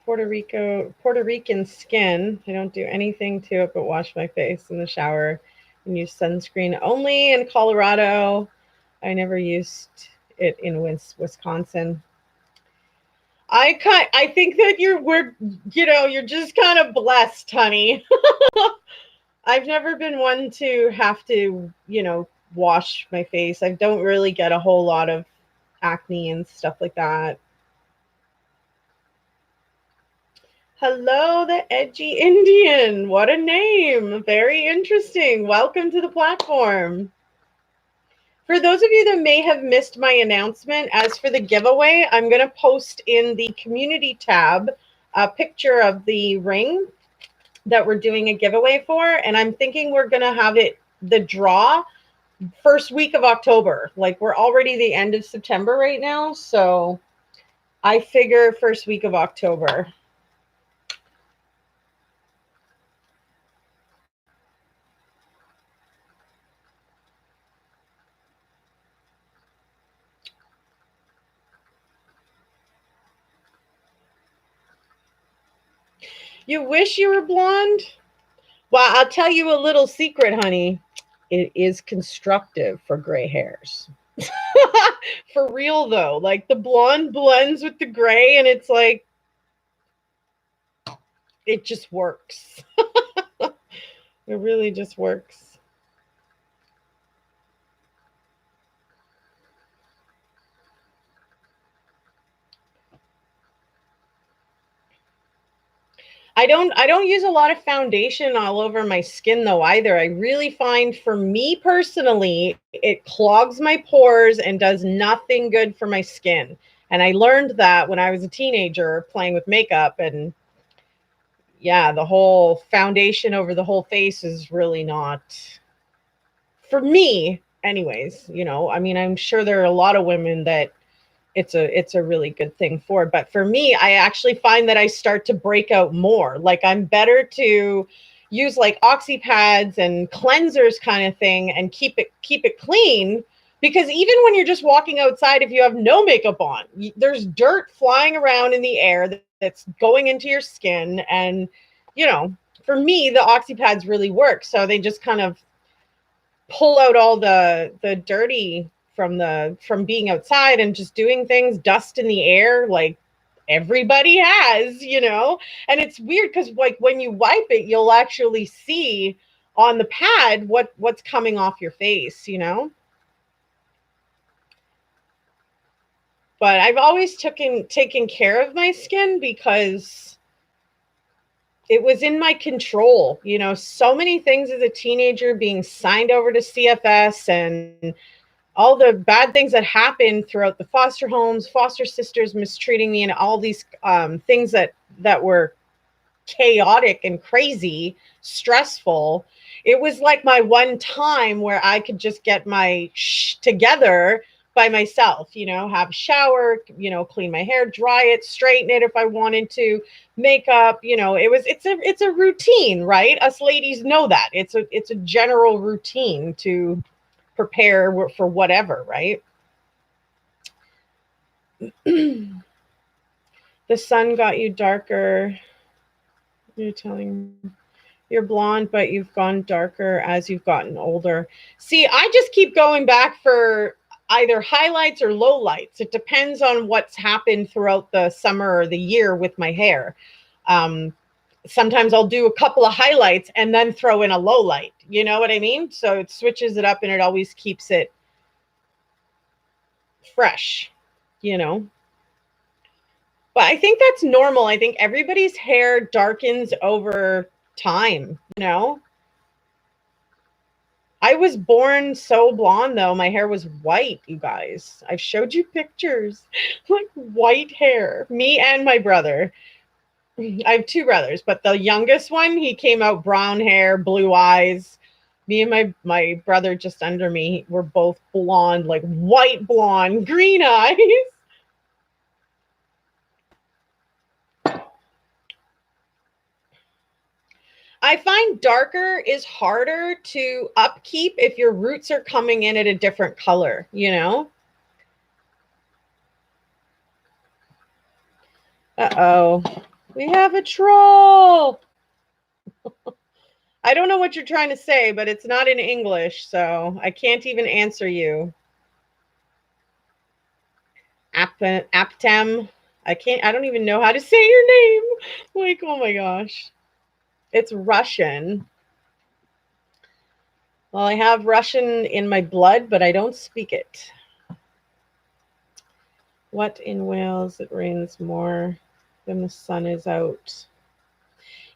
Puerto Rican skin. I don't do anything to it but wash my face in the shower and use sunscreen only in Colorado. I never used it in Wisconsin. I think that you're just kind of blessed, honey. I've never been one to have to, wash my face. I don't really get a whole lot of acne and stuff like that. Hello, the Edgy Indian. What a name. Very interesting. Welcome to the platform. For those of you that may have missed my announcement, as for the giveaway, I'm going to post in the community tab a picture of the ring that we're doing a giveaway for. And I'm thinking we're going to have the draw first week of October. Like we're already the end of September right now, so I figure first week of October. You wish you were blonde? Well, I'll tell you a little secret, honey. It is constructive for gray hairs. For real though, like the blonde blends with the gray and it's like it just works. It really just works. I don't use a lot of foundation all over my skin though either. I really find for me personally, it clogs my pores and does nothing good for my skin. And I learned that when I was a teenager playing with makeup, and yeah, the whole foundation over the whole face is really not for me anyways, you know. I mean, I'm sure there are a lot of women that it's a really good thing for. But for me, I actually find that I start to break out more. Like I'm better to use like oxy pads and cleansers kind of thing and keep it clean, because even when you're just walking outside, if you have no makeup on, there's dirt flying around in the air that's going into your skin. And you know, for me, the oxy pads really work. So they just kind of pull out all the dirty from being outside and just doing things, dust in the air, like everybody has, you know. And it's weird because like when you wipe it, you'll actually see on the pad what's coming off your face, you know. But I've always taken care of my skin because it was in my control, you know. So many things as a teenager, being signed over to CFS and all the bad things that happened throughout the foster homes, foster sisters mistreating me, and all these things that were chaotic and crazy, stressful. It was like my one time where I could just get my together by myself, you know, have a shower, you know, clean my hair, dry it, straighten it if I wanted to, makeup, you know. It's a routine, right? Us ladies know that. It's a general routine to prepare for whatever, right? The sun got you darker. You're telling you're blonde, but you've gone darker as you've gotten older. See, I just keep going back for either highlights or lowlights. It depends on what's happened throughout the summer or the year with my hair. Sometimes I'll do a couple of highlights and then throw in a low light. You know what I mean? So it switches it up and it always keeps it fresh, you know. But I think that's normal. I think everybody's hair darkens over time, you know. I was born so blonde though. My hair was white, you guys. I've showed you pictures. Like white hair. Me and my brother. I have two brothers, but the youngest one, he came out brown hair, blue eyes. Me and my brother just under me, we're both blonde, like white blonde, green eyes. I find darker is harder to upkeep if your roots are coming in at a different color, you know? Uh-oh. We have a troll. I don't know what you're trying to say, but it's not in English, so I can't even answer you. Aptem. I don't even know how to say your name. Like, oh my gosh. It's Russian. Well, I have Russian in my blood, but I don't speak it. What in Wales? It rains more than the sun is out.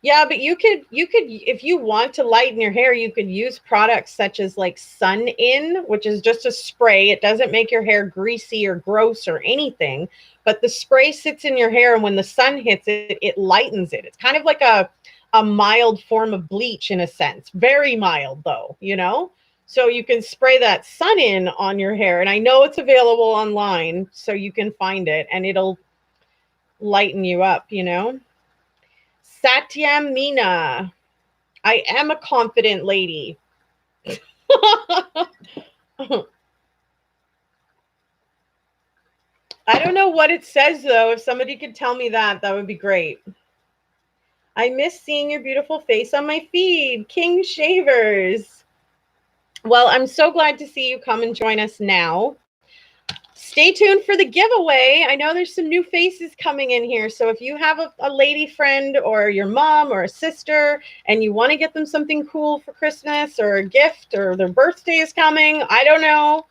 Yeah, but you could if you want to lighten your hair, you could use products such as like Sun In, which is just a spray. It doesn't make your hair greasy or gross or anything, but the spray sits in your hair and when the sun hits it, it lightens it. It's kind of like a mild form of bleach in a sense. Very mild though, you know? So you can spray that sun in on your hair. And I know it's available online, so you can find it and it'll lighten you up, you know? Satyam Meena. I am a confident lady. I don't know what it says, though. If somebody could tell me that, that would be great. I miss seeing your beautiful face on my feed. King Shavers. Well, I'm so glad to see you come and join us now. Stay tuned for the giveaway. I know there's some new faces coming in here. So if you have a lady friend or your mom or a sister and you want to get them something cool for Christmas or a gift or their birthday is coming, I don't know.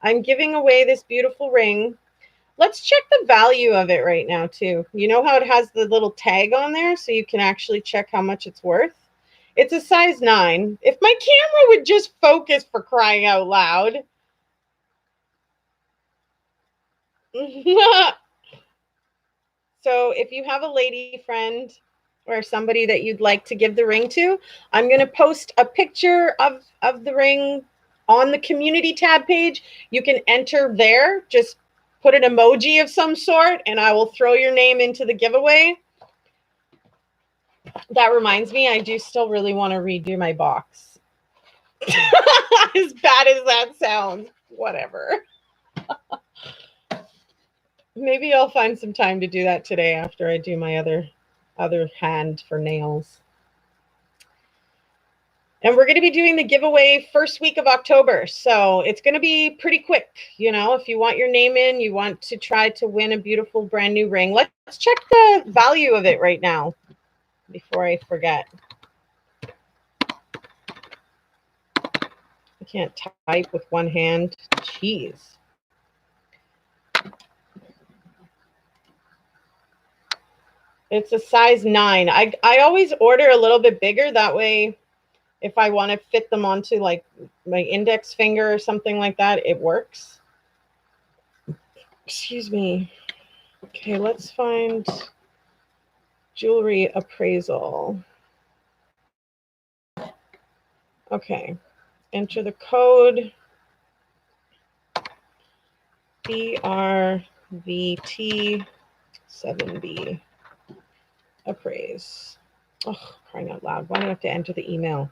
I'm giving away this beautiful ring. Let's check the value of it right now, too. You know how it has the little tag on there so you can actually check how much it's worth? It's a size 9. If my camera would just focus, for crying out loud. So if you have a lady friend or somebody that you'd like to give the ring to, I'm going to post a picture of the ring on the community tab page. You can enter there. Just put an emoji of some sort, and I will throw your name into the giveaway. That reminds me, I do still really want to redo my box. As bad as that sounds, whatever. Maybe I'll find some time to do that today after I do my other hand for nails. And we're going to be doing the giveaway first week of October. So it's going to be pretty quick. You know, if you want your name in, you want to try to win a beautiful brand new ring. Let's check the value of it right now before I forget. I can't type with one hand. Jeez. It's a size 9. I always order a little bit bigger. That way, if I want to fit them onto like my index finger or something like that, it works. Excuse me. Okay, let's find jewelry appraisal. Okay, enter the code BRVT7B. Appraise. Oh, crying out loud. Why do I have to enter the email?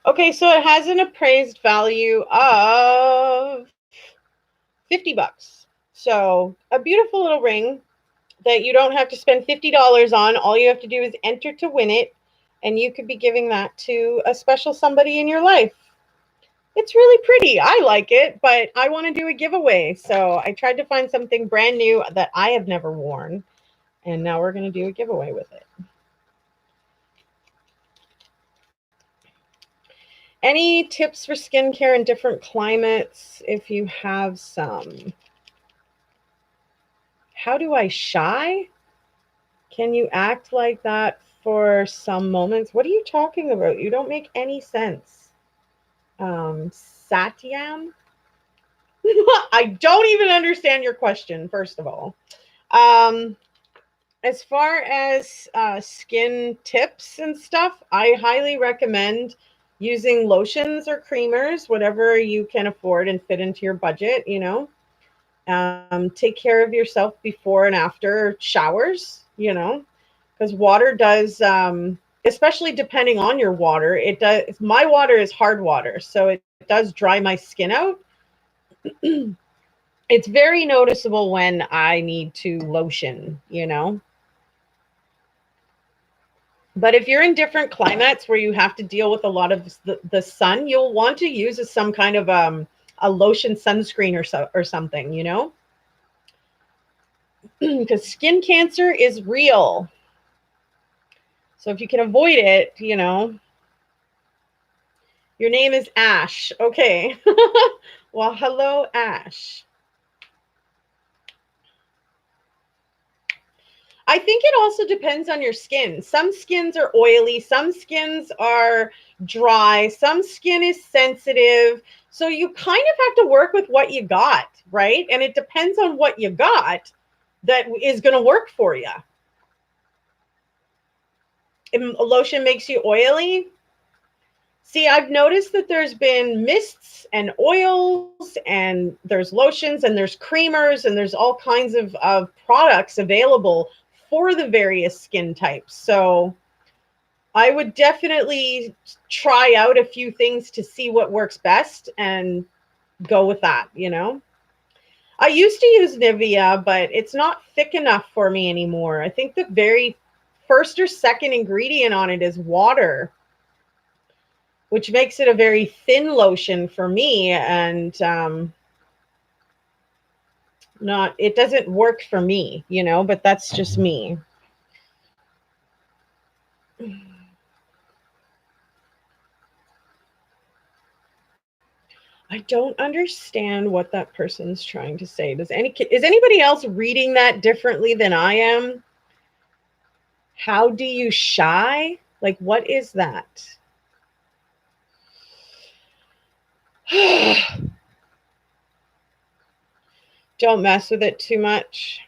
Okay, so it has an appraised value of $50. So a beautiful little ring that you don't have to spend $50 on. All you have to do is enter to win it, and you could be giving that to a special somebody in your life. It's really pretty. I like it, but I want to do a giveaway. So I tried to find something brand new that I have never worn, and now we're going to do a giveaway with it. Any tips for skincare in different climates if you have some? How do I shy? Can you act like that for some moments? What are you talking about? You don't make any sense. Satyam? I don't even understand your question, first of all. As far as skin tips and stuff, I highly recommend using lotions or creamers, whatever you can afford and fit into your budget, you know. Take care of yourself before and after showers, you know, because water does, especially depending on your water, it does. My water is hard water, so it does dry my skin out. It's very noticeable when I need to lotion, you know. But if you're in different climates where you have to deal with a lot of the sun, you'll want to use some kind of a lotion sunscreen or something, you know, because skin cancer is real. So if you can avoid it, you know. Your name is Ash. Okay. Well, hello, Ash. I think it also depends on your skin. Some skins are oily, some skins are dry, some skin is sensitive. So you kind of have to work with what you got, right? And it depends on what you got that is going to work for you. If a lotion makes you oily, see, I've noticed that there's been mists and oils, and there's lotions, and there's creamers, and there's all kinds of products available for the various skin types. So I would definitely try out a few things to see what works best and go with that, you know? I used to use Nivea, but it's not thick enough for me anymore. I think the very first or second ingredient on it is water, which makes it a very thin lotion for me, and not it doesn't work for me, you know, but that's just me. I don't understand what that person's trying to say. Is anybody else reading that differently than I am? How do you shy? Like, what is that? Don't mess with it too much.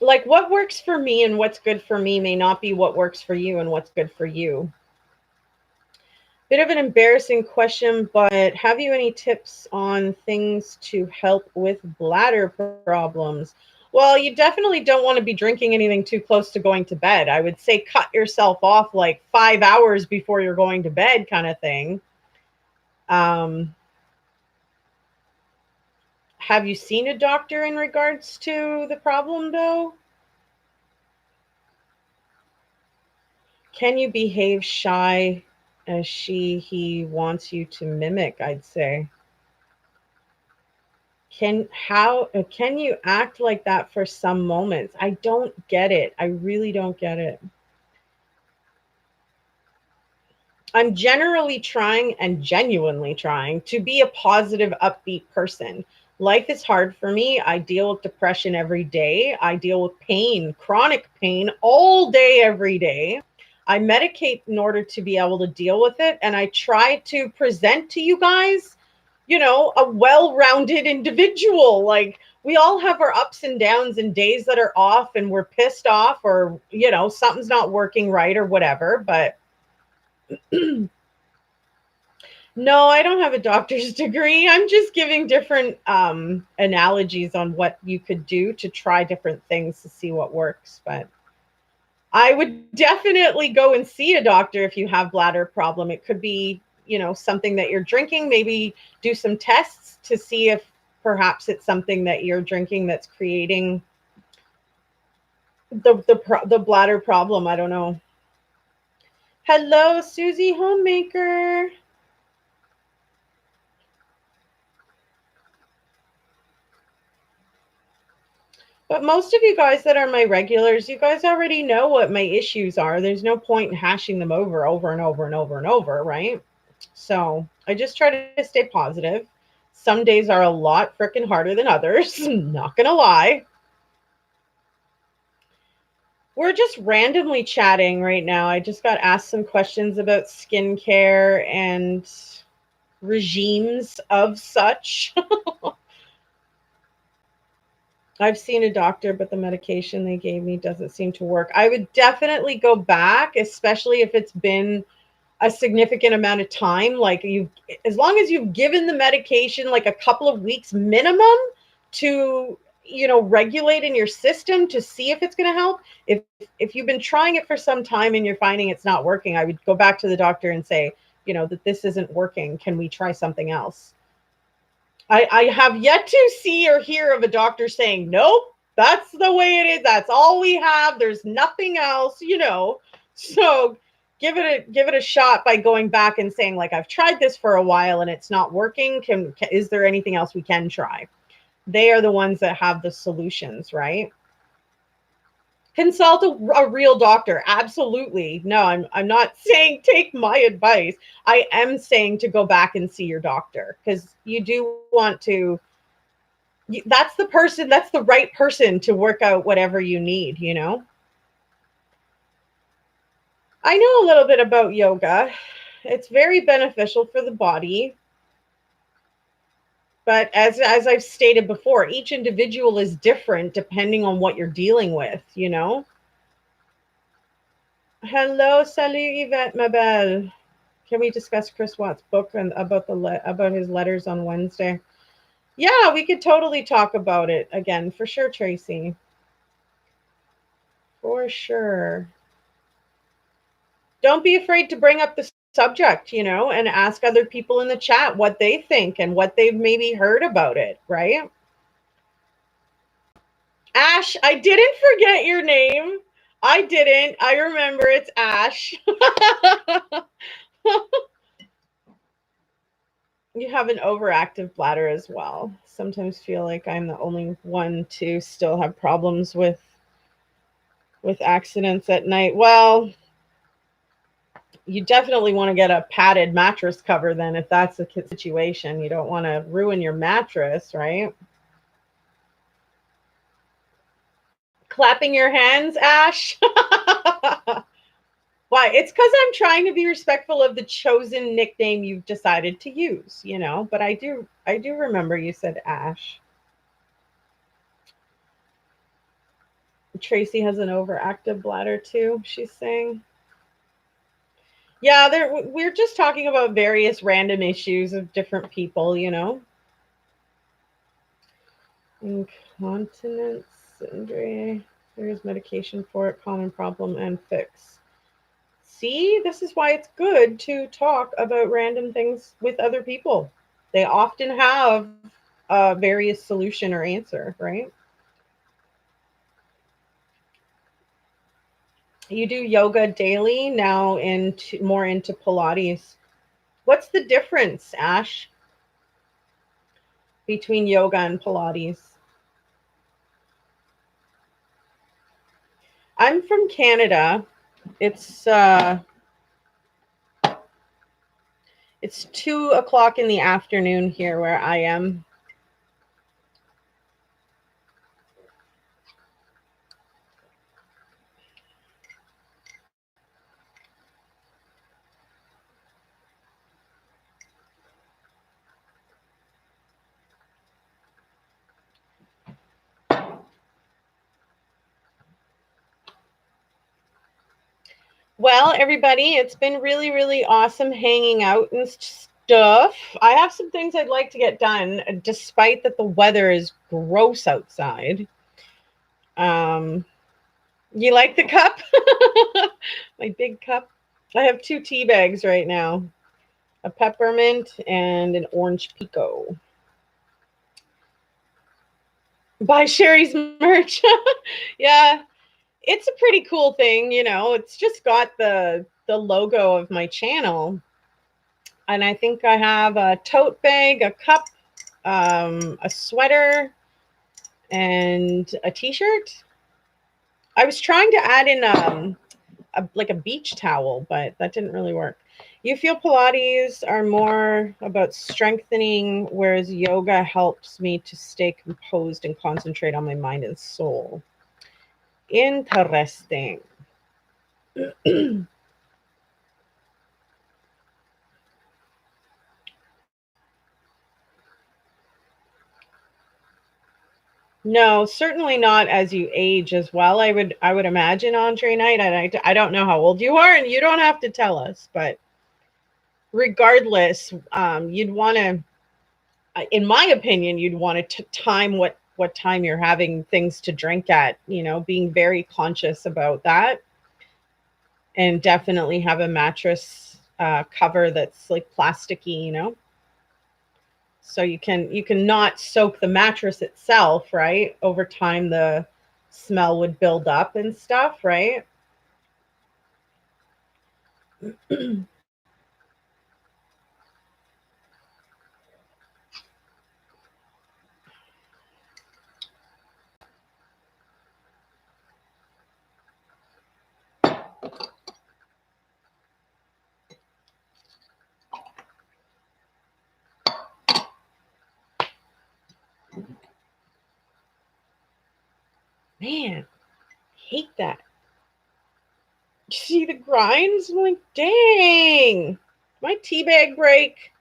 Like, what works for me and what's good for me may not be what works for you and what's good for you. Bit of an embarrassing question, but have you any tips on things to help with bladder problems? Well, you definitely don't want to be drinking anything too close to going to bed. I would say cut yourself off like 5 hours before you're going to bed, kind of thing. Have you seen a doctor in regards to the problem, though? Can you behave shy as he wants you to mimic, I'd say. Can you act like that for some moments? I don't get it. I really don't get it. I'm generally trying and genuinely trying to be a positive, upbeat person. Life is hard for me. I deal with depression every day. I deal with pain, chronic pain all day, every day. I medicate in order to be able to deal with it. And I try to present to you guys, you know, a well-rounded individual. Like, we all have our ups and downs and days that are off and we're pissed off, or, you know, something's not working right or whatever. But no, I don't have a doctor's degree. I'm just giving different analogies on what you could do to try different things to see what works. But I would definitely go and see a doctor if you have bladder problem. It could be, you know, something that you're drinking. Maybe do some tests to see if perhaps it's something that you're drinking that's creating the bladder problem. I don't know. Hello, Susie Homemaker. But most of you guys that are my regulars, you guys already know what my issues are. There's no point in hashing them over and over and over and over, right? So I just try to stay positive. Some days are a lot freaking harder than others. Not gonna lie. We're just randomly chatting right now. I just got asked some questions about skincare and regimes of such. I've seen a doctor, but the medication they gave me doesn't seem to work. I would definitely go back, especially if it's been a significant amount of time. Like, as long as you've given the medication like a couple of weeks minimum to, you know, regulate in your system to see if it's going to help. If you've been trying it for some time and you're finding it's not working, I would go back to the doctor and say, you know, that this isn't working. Can we try something else? I have yet to see or hear of a doctor saying, nope, that's the way it is. That's all we have. There's nothing else, you know. So give it a shot by going back and saying, like, I've tried this for a while and it's not working. Is there anything else we can try? They are the ones that have the solutions, right? Consult a real doctor. Absolutely. No, I'm not saying take my advice. I am saying to go back and see your doctor, because you do want to That's the person, that's the right person to work out whatever you need, you know? I know a little bit about yoga. It's very beneficial for the body. But as I've stated before, each individual is different depending on what you're dealing with, you know? Hello, salut Yvette, ma belle. Can we discuss Chris Watt's book and about about his letters on Wednesday? Yeah, we could totally talk about it again, for sure, Tracy. For sure. Don't be afraid to bring up the subject, you know, and ask other people in the chat what they think and what they've maybe heard about it, right? Ash, I didn't forget your name. I didn't. I remember it's Ash. You have an overactive bladder as well. Sometimes feel like I'm the only one to still have problems with accidents at night. Well, you definitely want to get a padded mattress cover then if that's the situation. You don't want to ruin your mattress, right? Clapping your hands, Ash. Why? It's because I'm trying to be respectful of the chosen nickname you've decided to use, you know. But I do remember you said Ash. Tracy has an overactive bladder too. She's saying, yeah, we're just talking about various random issues of different people, you know. Incontinence syndrome. There's medication for it. Common problem and fix. See, this is why it's good to talk about random things with other people. They often have a various solution or answer, right? You do yoga daily now, into more into Pilates. What's the difference, Ash, between yoga and Pilates? I'm from Canada. It's it's 2 o'clock in the afternoon here where I am. Well, everybody, it's been really, really awesome hanging out and stuff. I have some things I'd like to get done, despite that the weather is gross outside. You like the cup? My big cup. I have 2 tea bags right now, a peppermint and an orange pico. Buy Sherry's merch. Yeah, it's a pretty cool thing, you know. It's just got the logo of my channel, and I think I have a tote bag, a cup, a sweater, and a t-shirt. I was trying to add in like a beach towel, but that didn't really work. You feel Pilates are more about strengthening, whereas yoga helps me to stay composed and concentrate on my mind and soul. Interesting. No, certainly not as you age as well. I would imagine, Andre Knight. I don't know how old you are, and you don't have to tell us. But regardless, you'd want to, in my opinion, you'd want to time what time you're having things to drink at. You know, being very conscious about that, and definitely have a mattress cover that's like plasticky. You know, so you can not soak the mattress itself, right? Over time the smell would build up and stuff, right? Man, hate that. You see the grinds? I'm like, dang, my tea bag break.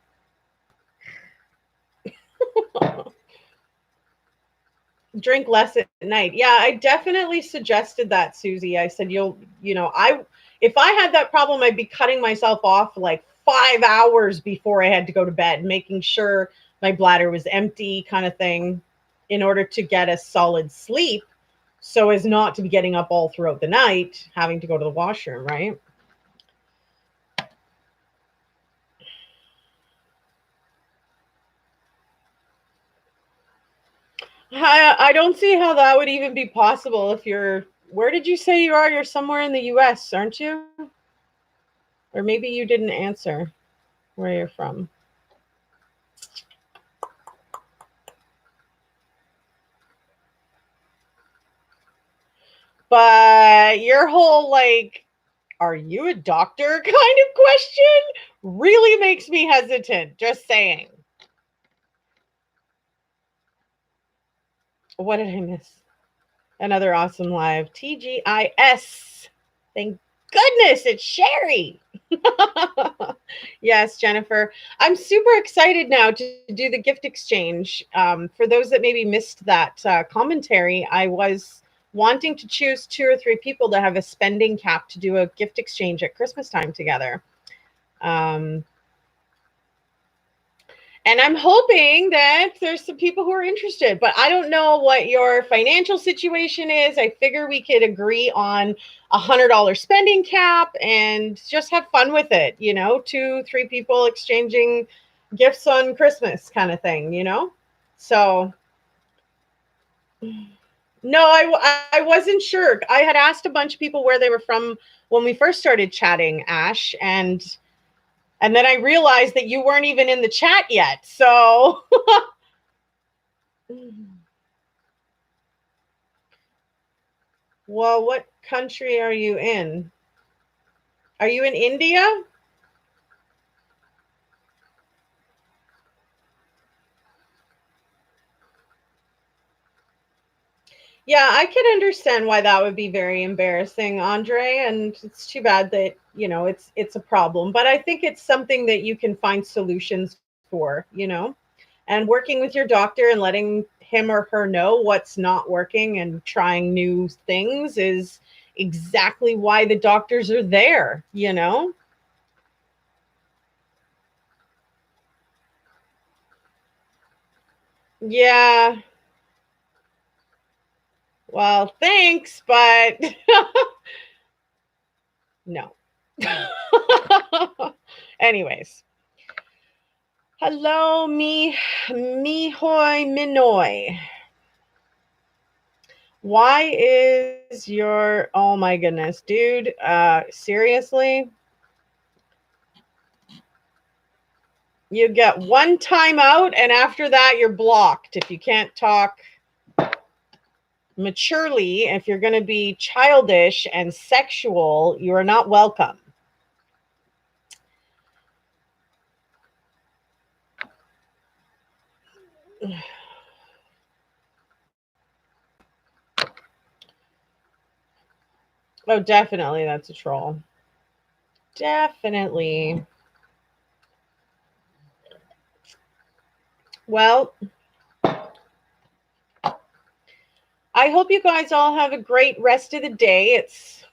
Drink less at night. Yeah, I definitely suggested that, Susie. I said, if I had that problem, I'd be cutting myself off like 5 hours before I had to go to bed, making sure my bladder was empty, kind of thing, in order to get a solid sleep, so as not to be getting up all throughout the night, having to go to the washroom, right? I don't see how that would even be possible if you're. Where did you say you are? You're somewhere in the US, aren't you? Or maybe you didn't answer where you're from. But your whole, like, are you a doctor kind of question really makes me hesitant. Just saying. What did I miss? Another awesome live. TGIS. Thank goodness it's Sherry. Yes, Jennifer. I'm super excited now to do the gift exchange. For those that maybe missed that commentary, I was wanting to choose 2 or 3 people to have a spending cap to do a gift exchange at Christmas time together. Um, and I'm hoping that there's some people who are interested, but I don't know what your financial situation is. I figure we could agree on $100 spending cap and just have fun with it. 2, 3 people exchanging gifts on Christmas kind of thing. So no, I wasn't sure. I had asked a bunch of people where they were from when we first started chatting, Ash, and then I realized that you weren't even in the chat yet. So, well, what country are you in? Are you in India? Yeah, I could understand why that would be very embarrassing, Andre, and it's too bad that, it's a problem, but I think it's something that you can find solutions for. And working with your doctor and letting him or her know what's not working and trying new things is exactly why the doctors are there. Yeah. Well, thanks, but no. Anyways, hello, Mihoy Minoy. Why is your, oh my goodness, dude? Seriously? You get one time out, and after that, you're blocked. If you can't talk maturely, if you're going to be childish and sexual, you are not welcome. Oh, definitely, that's a troll. Definitely. Well, I hope you guys all have a great rest of the day. It's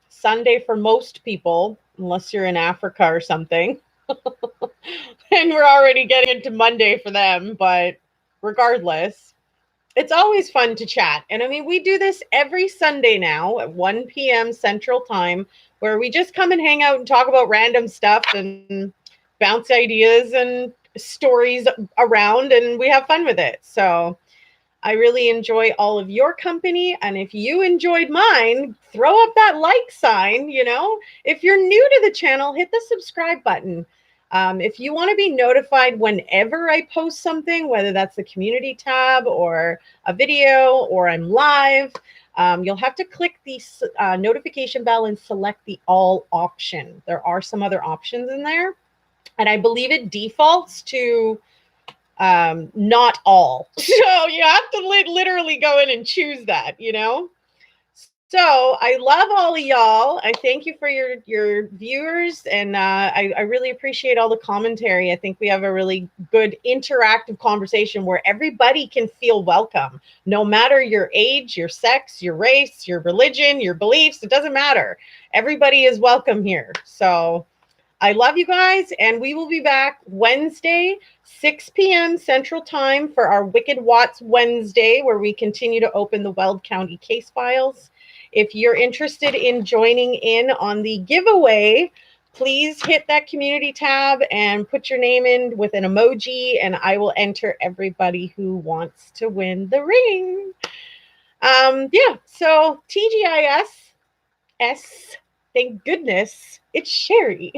Sunday for most people, unless you're in Africa or something. And we're already getting into Monday for them. But regardless, it's always fun to chat. And I mean, we do this every Sunday now at 1 p.m. Central Time, where we just come and hang out and talk about random stuff and bounce ideas and stories around, and we have fun with it. So I really enjoy all of your company. And if you enjoyed mine, throw up that like sign. If you're new to the channel, hit the subscribe button. If you want to be notified whenever I post something, whether that's the community tab or a video or I'm live, you'll have to click the notification bell and select the all option. There are some other options in there, and I believe it defaults to not all. So you have to literally go in and choose that. So I love all of y'all. I thank you for your viewers, and I really appreciate all the commentary. I think we have a really good interactive conversation where everybody can feel welcome, no matter your age, your sex, your race, your religion, your beliefs. It doesn't matter. Everybody is welcome here. So I love you guys, and we will be back Wednesday, 6 p.m. Central Time for our Wicked Watts Wednesday, where we continue to open the Weld County case files. If you're interested in joining in on the giveaway, please hit that community tab and put your name in with an emoji, and I will enter everybody who wants to win the ring. Yeah, so TGIS. Thank goodness it's Sherry.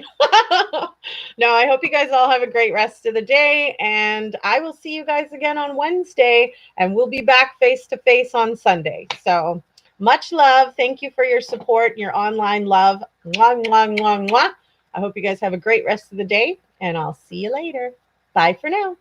No, I hope you guys all have a great rest of the day, and I will see you guys again on Wednesday, and we'll be back face to face on Sunday. So much love. Thank you for your support, your online love. Mwah, mwah, mwah, mwah. I hope you guys have a great rest of the day, and I'll see you later. Bye for now.